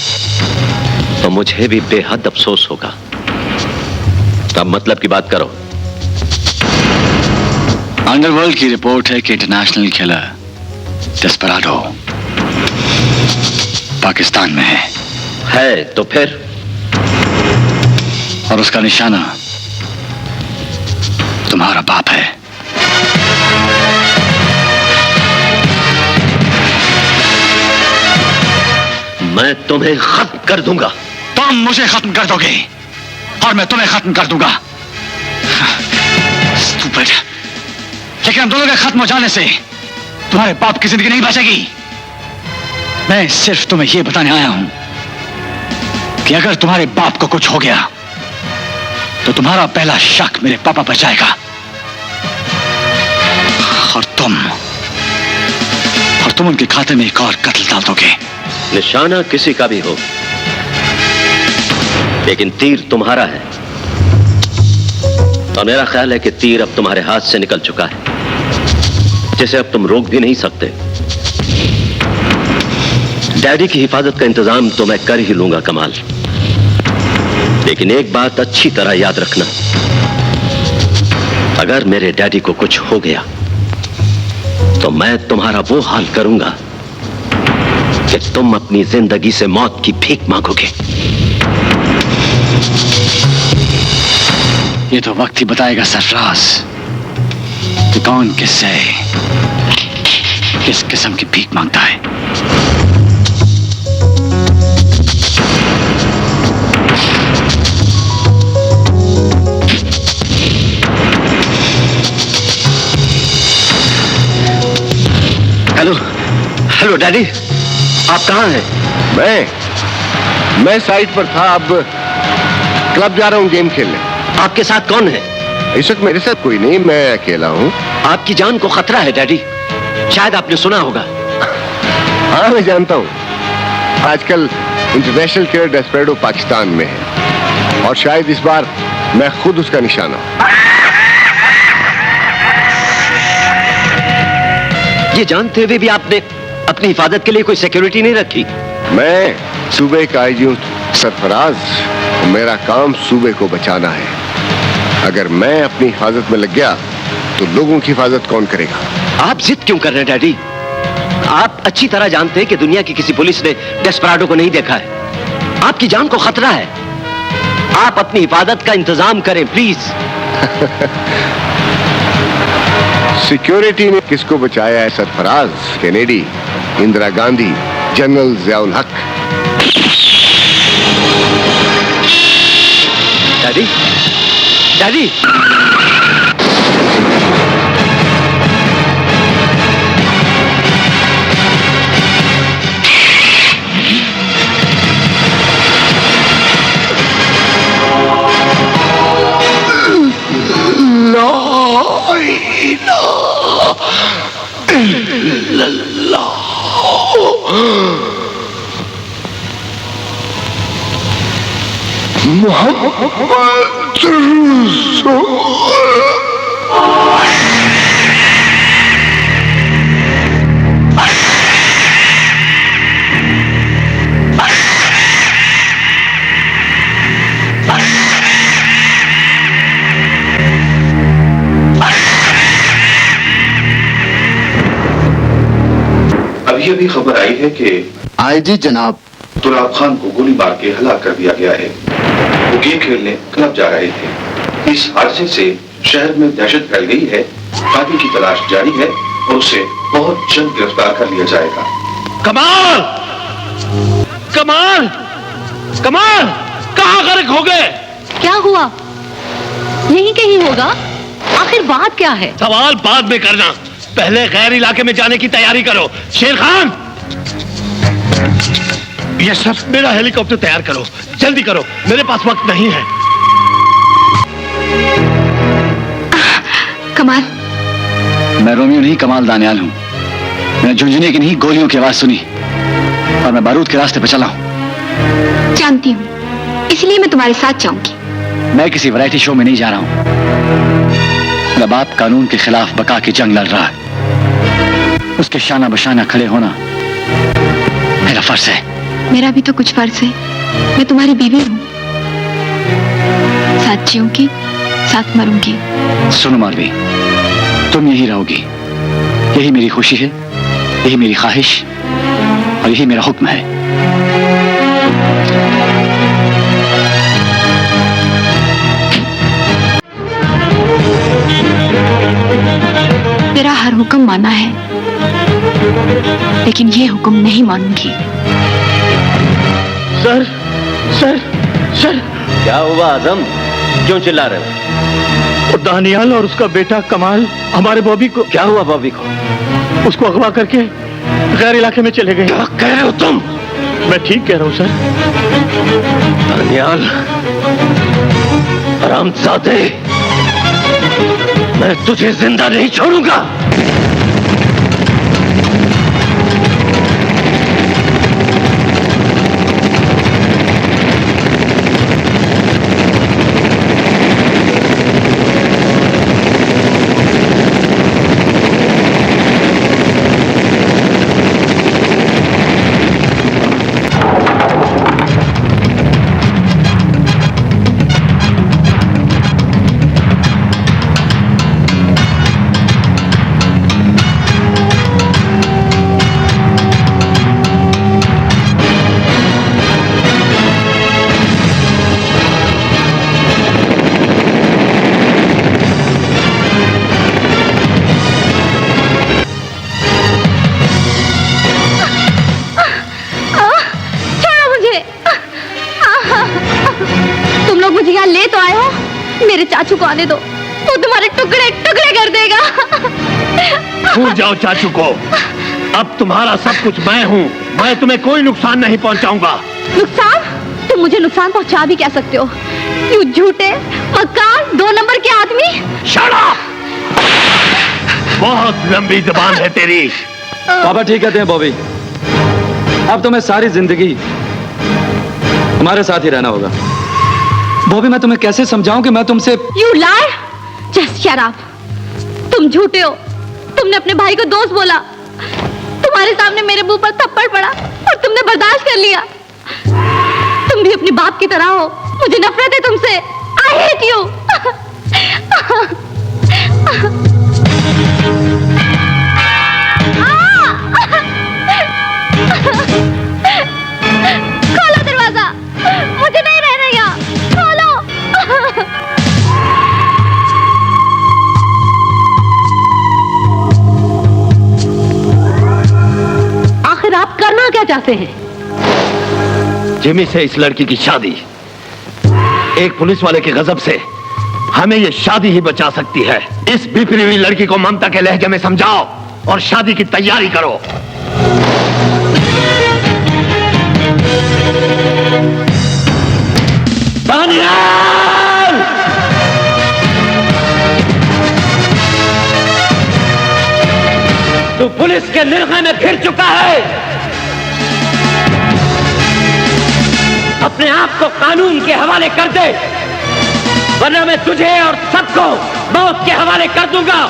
[SPEAKER 1] तो मुझे भी बेहद अफसोस होगा। अब मतलब की बात करो।
[SPEAKER 10] अंडरवर्ल्ड की रिपोर्ट है कि इंटरनेशनल किलर डेस्पराडो पाकिस्तान में है
[SPEAKER 1] तो फिर?
[SPEAKER 10] और उसका निशाना तुम्हारा बाप है।
[SPEAKER 1] मैं तुम्हें खत्म कर दूंगा।
[SPEAKER 10] तुम मुझे खत्म कर दोगे और मैं तुम्हें खत्म कर दूंगा। Stupid। लेकिन हम दोनों के खत्म हो जाने से तुम्हारे बाप की जिंदगी नहीं बचेगी। मैं सिर्फ तुम्हें यह बताने आया हूं कि अगर तुम्हारे बाप को कुछ हो गया तो तुम्हारा पहला शक मेरे पापा पर जाएगा, और तुम उनके खाते में एक और कत्ल डाल दोगे।
[SPEAKER 1] निशाना किसी का भी हो, लेकिन तीर तुम्हारा है। और मेरा ख्याल है कि तीर अब तुम्हारे हाथ से निकल चुका है, जिसे अब तुम रोक भी नहीं सकते। डैडी की हिफाजत का इंतजाम तो मैं कर ही लूंगा कमाल, लेकिन एक बात अच्छी तरह याद रखना। अगर मेरे डैडी को कुछ हो गया तो मैं तुम्हारा वो हाल करूंगा कि तुम अपनी जिंदगी से मौत की भीख मांगोगे।
[SPEAKER 10] ये तो वक्त ही बताएगा सरफराज कि कौन किससे किस किस्म की भीख मांगता है।
[SPEAKER 1] हेलो डैडी, आप कहाँ हैं?
[SPEAKER 4] मैं साइट पर था, अब क्लब जा रहा हूँ गेम खेलने।
[SPEAKER 1] आपके साथ कौन है?
[SPEAKER 4] इस वक्त मेरे साथ कोई नहीं, मैं अकेला हूँ।
[SPEAKER 1] आपकी जान को खतरा है डैडी, शायद आपने सुना होगा।
[SPEAKER 4] हाँ मैं जानता हूँ, आजकल इंटरनेशनल किलर डेस्परेडो पाकिस्तान में है और शायद इस बार मैं खुद उसका निशाना हूँ।
[SPEAKER 1] ये जानते हुए भी आपने अपनी हिफाजत के लिए कोई सिक्योरिटी नहीं रखी?
[SPEAKER 4] मैं सूबे का आईजी हूँ सरफराज, मेरा काम सूबे को बचाना है। अगर मैं अपनी हिफाजत में लग गया तो लोगों की हिफाजत कौन करेगा?
[SPEAKER 1] आप जिद क्यों कर रहे हैं डैडी? आप अच्छी तरह जानते हैं कि दुनिया की किसी पुलिस ने डेस्पराडो को नहीं देखा है। आपकी जान को खतरा है, आप अपनी हिफाजत का इंतजाम करें प्लीज।
[SPEAKER 4] सिक्योरिटी ने किसको बचाया है सरफराज? कैनेडी, इंदिरा गांधी, जनरल जियाउल हक।
[SPEAKER 1] डैडी, डैडी,
[SPEAKER 15] अभी खबर आई है कि
[SPEAKER 9] आईजी जनाब,
[SPEAKER 15] तुराब खान को गोली मार के हलाक कर दिया गया है। वो गेम खेलने क्लब जा रहे थे। इस हादसे से शहर में दहशत फैल गई है। कातिल की तलाश जारी है और उसे बहुत जल्द गिरफ्तार कर लिया जाएगा।
[SPEAKER 8] कमाल, कमाल, कमाल, कहाँ गर्क हो गए?
[SPEAKER 7] क्या हुआ? यहीं कहीं होगा। आखिर बात क्या है?
[SPEAKER 8] सवाल बाद में करना, पहले गैर इलाके में जाने की तैयारी करो। शेर खान, ये सब मेरा हेलीकॉप्टर तैयार करो, जल्दी करो, मेरे पास वक्त नहीं है।
[SPEAKER 11] कमाल,
[SPEAKER 10] मैं रोमियो नहीं, कमाल दानियाल हूँ। मैंने झुंझुने की नहीं, गोलियों की आवाज सुनी और मैं बारूद के रास्ते पर चला हूँ।
[SPEAKER 11] जानती हूँ, इसलिए मैं तुम्हारे साथ जाऊंगी।
[SPEAKER 10] मैं किसी वैरायटी शो में नहीं जा रहा हूँ। मेरा बाप कानून के खिलाफ बका की जंग लड़ रहा है। उसके शाना बशाना खड़े होना मेरा फर्ज है।
[SPEAKER 11] मेरा भी तो कुछ फर्ज है। मैं तुम्हारी बीवी हूँ, साथ जीऊंगी, साथ मरूंगी।
[SPEAKER 10] सुनो मालवी, तुम यही रहोगी। यही मेरी खुशी है, यही मेरी ख्वाहिश और यही मेरा हुक्म है।
[SPEAKER 11] तेरा हर हुक्म माना है, लेकिन ये हुक्म नहीं मानूंगी।
[SPEAKER 8] Sir, sir, sir.
[SPEAKER 1] क्या हुआ आजम, क्यों चिल्ला रहे हो?
[SPEAKER 8] दानियाल और उसका बेटा कमाल हमारे बॉबी को।
[SPEAKER 1] क्या हुआ बॉबी को?
[SPEAKER 8] उसको अगवा करके गैर इलाके में चले गए।
[SPEAKER 1] क्या कह रहे हो तुम?
[SPEAKER 8] मैं ठीक कह रहा हूँ सर।
[SPEAKER 1] दानियाल, हरामजादे, मैं तुझे जिंदा नहीं छोड़ूंगा।
[SPEAKER 5] चाचू को आने दो, वो तुम्हारे टुकड़े टुकड़े कर देगा।
[SPEAKER 8] भूल जाओ चाचू को, अब तुम्हारा सब कुछ मैं हूँ। मैं तुम्हें कोई नुकसान नहीं पहुंचाऊंगा।
[SPEAKER 5] नुकसान? तुम मुझे नुकसान पहुंचा भी क्या सकते हो? यू झूठे, मक्कार, 2 नंबर के आदमी।
[SPEAKER 8] Shut up! बहुत लंबी जबान है तेरी।
[SPEAKER 3] पापा ठीक कहते हैं बॉबी, अब तुम्हें सारी जिंदगी हमारे साथ ही रहना होगा। बॉबी मैं तुम्हें कैसे समझाऊं कि मैं तुमसे।
[SPEAKER 5] You liar, just shut up. तुम झूठे हो। तुमने अपने भाई को दोस्त बोला, तुम्हारे सामने मेरे मुंह पर थप्पड़ पड़ा और तुमने बर्दाश्त कर लिया। तुम भी अपने बाप की तरह हो। मुझे नफरत है तुमसे। I hate you. खोलो दरवाजा, मुझे नहीं रहना यहाँ। खोलो।
[SPEAKER 7] आखिर आप करना क्या चाहते हैं?
[SPEAKER 8] जिमी से इस लड़की की शादी, एक पुलिस वाले के गजब से हमें ये शादी ही बचा सकती है। इस बिखरी हुई लड़की को ममता के लहजे में समझाओ और शादी की तैयारी करो। दानियाल!
[SPEAKER 1] तू पुलिस के निर्णय में फिर चुका है। अपने आप को कानून के हवाले कर दे, वरना मैं तुझे और सबको मौत के हवाले कर दूंगा।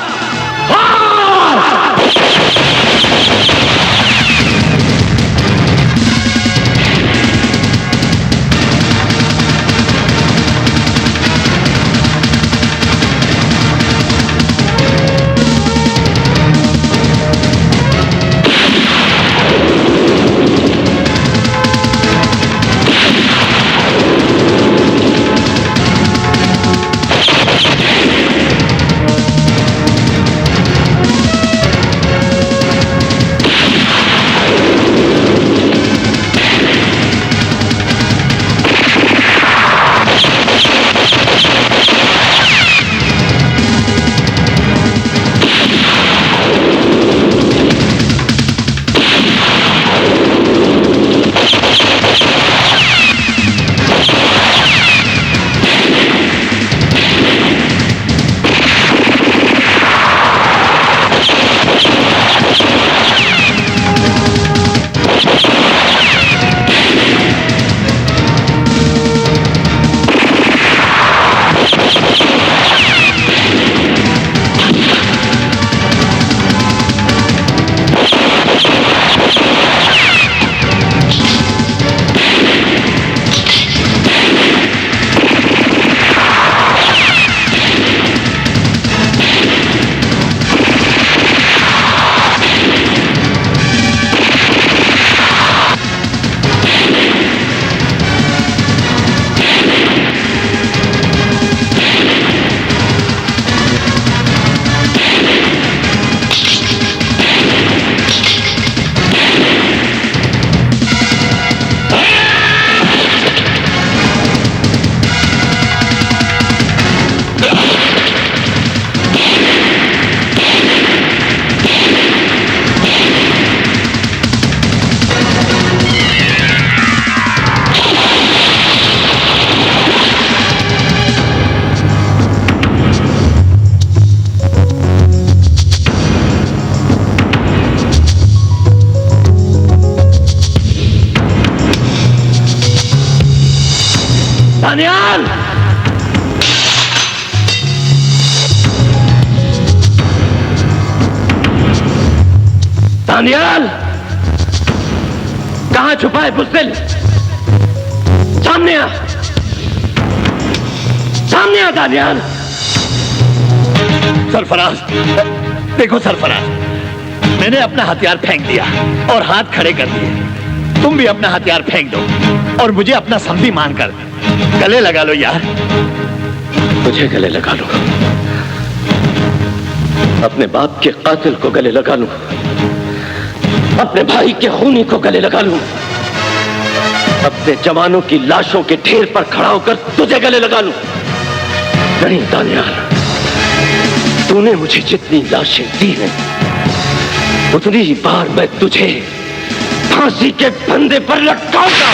[SPEAKER 1] दानियाल! दानियाल! कहां छुपा है बुज़दिल? सामने आ! सामने आ दानियाल!
[SPEAKER 8] सरफराज, देखो सरफराज, मैंने अपना हथियार फेंक दिया और हाथ खड़े कर दिए। तुम भी अपना हथियार फेंक दो और मुझे अपना समधी मानकर गले लगा लो यार।
[SPEAKER 1] मुझे गले लगा लो, अपने बाप के कातिल को गले लगा लूं, अपने भाई के खूनी को गले लगा लूं, अपने जवानों की लाशों के ढेर पर खड़ा होकर तुझे गले लगा लूं। नहीं दानियाल, तूने मुझे जितनी लाशें दी हैं उतनी ही बार मैं तुझे फांसी के फंदे पर लटकाऊंगा।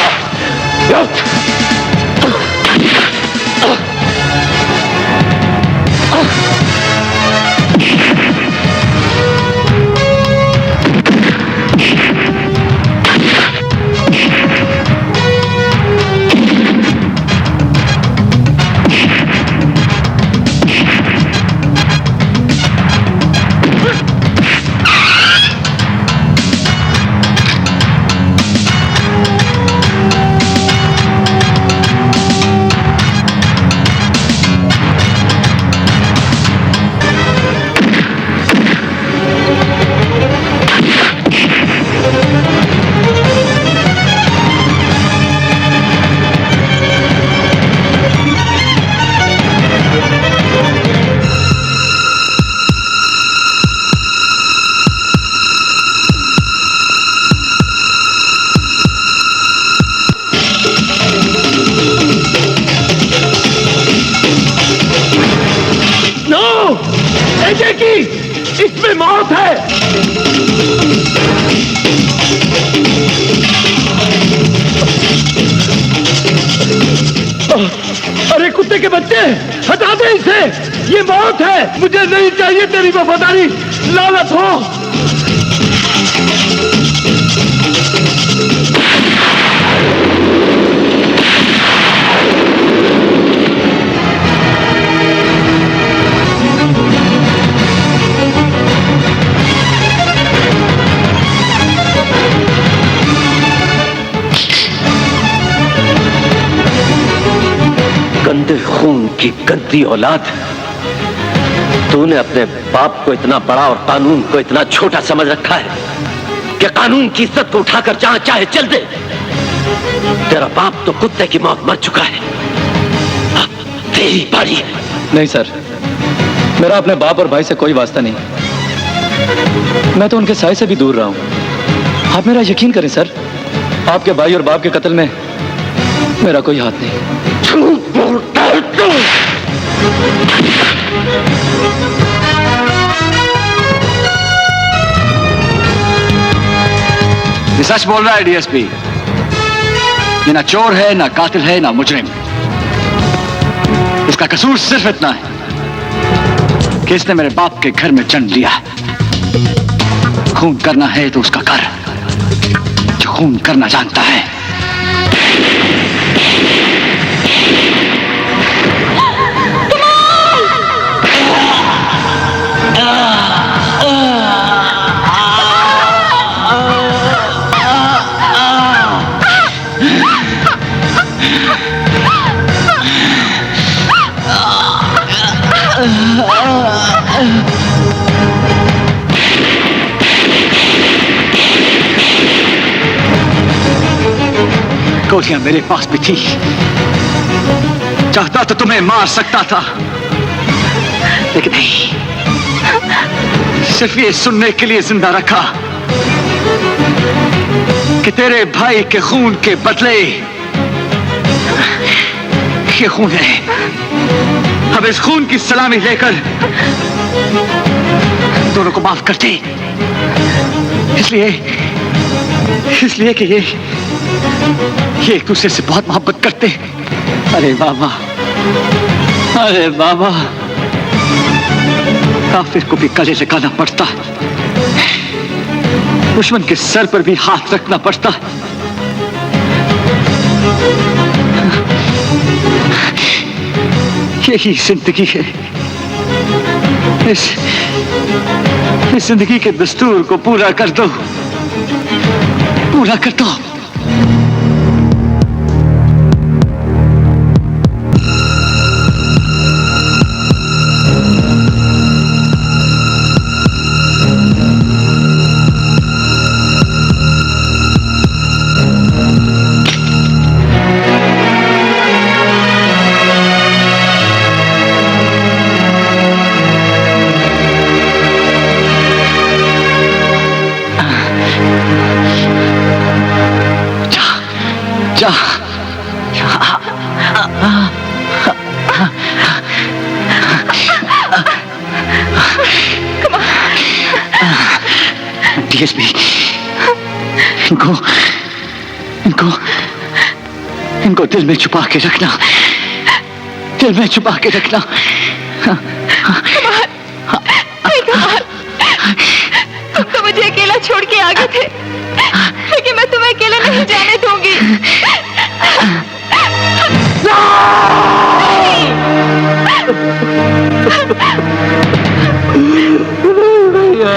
[SPEAKER 8] इसमें मौत है। अरे कुत्ते के बच्चे, हटा दे इसे, ये मौत है। मुझे नहीं चाहिए तेरी वफादारी, लानत हो।
[SPEAKER 1] गंदे खून की गंदी औलाद, तूने अपने बाप को इतना बड़ा और कानून को इतना छोटा समझ रखा है कि कानून की इज्जत को उठाकर जहां चाहे चल दे। तेरा बाप तो कुत्ते की मौत मर चुका है, अब तेरी बारी है।
[SPEAKER 3] नहीं सर, मेरा अपने बाप और भाई से कोई वास्ता नहीं। मैं तो उनके साय से भी दूर रहा हूं। आप मेरा यकीन करें सर, आपके भाई और बाप के कत्ल में मेरा कोई हाथ नहीं।
[SPEAKER 10] ये सच बोल रहा है डीएसपी। ये ना चोर है, ना कातिल है, ना मुजरिम। इसका कसूर सिर्फ इतना है कि इसने मेरे बाप के घर में जन्म लिया। खून करना है तो उसका कर, जो खून करना जानता है। गोलियां मेरे पास भी थी, चाहता तो तुम्हें मार सकता था, लेकिन नहीं, सिर्फ ये सुनने के लिए जिंदा रखा कि तेरे भाई के खून के बदले ये खून है। अब इस खून की सलामी लेकर दोनों को माफ कर दे, इसलिए कि ये एक दूसरे से बहुत मोहब्बत करते। अरे बाबा, अरे बाबा, काफिर को भी गले लगाना पड़ता, दुश्मन के सर पर भी हाथ रखना पड़ता। यही जिंदगी है। इस जिंदगी के दस्तूर को पूरा कर दो, पूरा कर दो। जा। डीएसपी, इनको इनको इनको दिल में छुपा के रखना, दिल में छुपा के रखना।
[SPEAKER 11] कमाल, तुम तो मुझे अकेला छोड़ के आ गए थे, लेकिन मैं तुम्हें अकेला नहीं जाने दूंगी।
[SPEAKER 10] भैया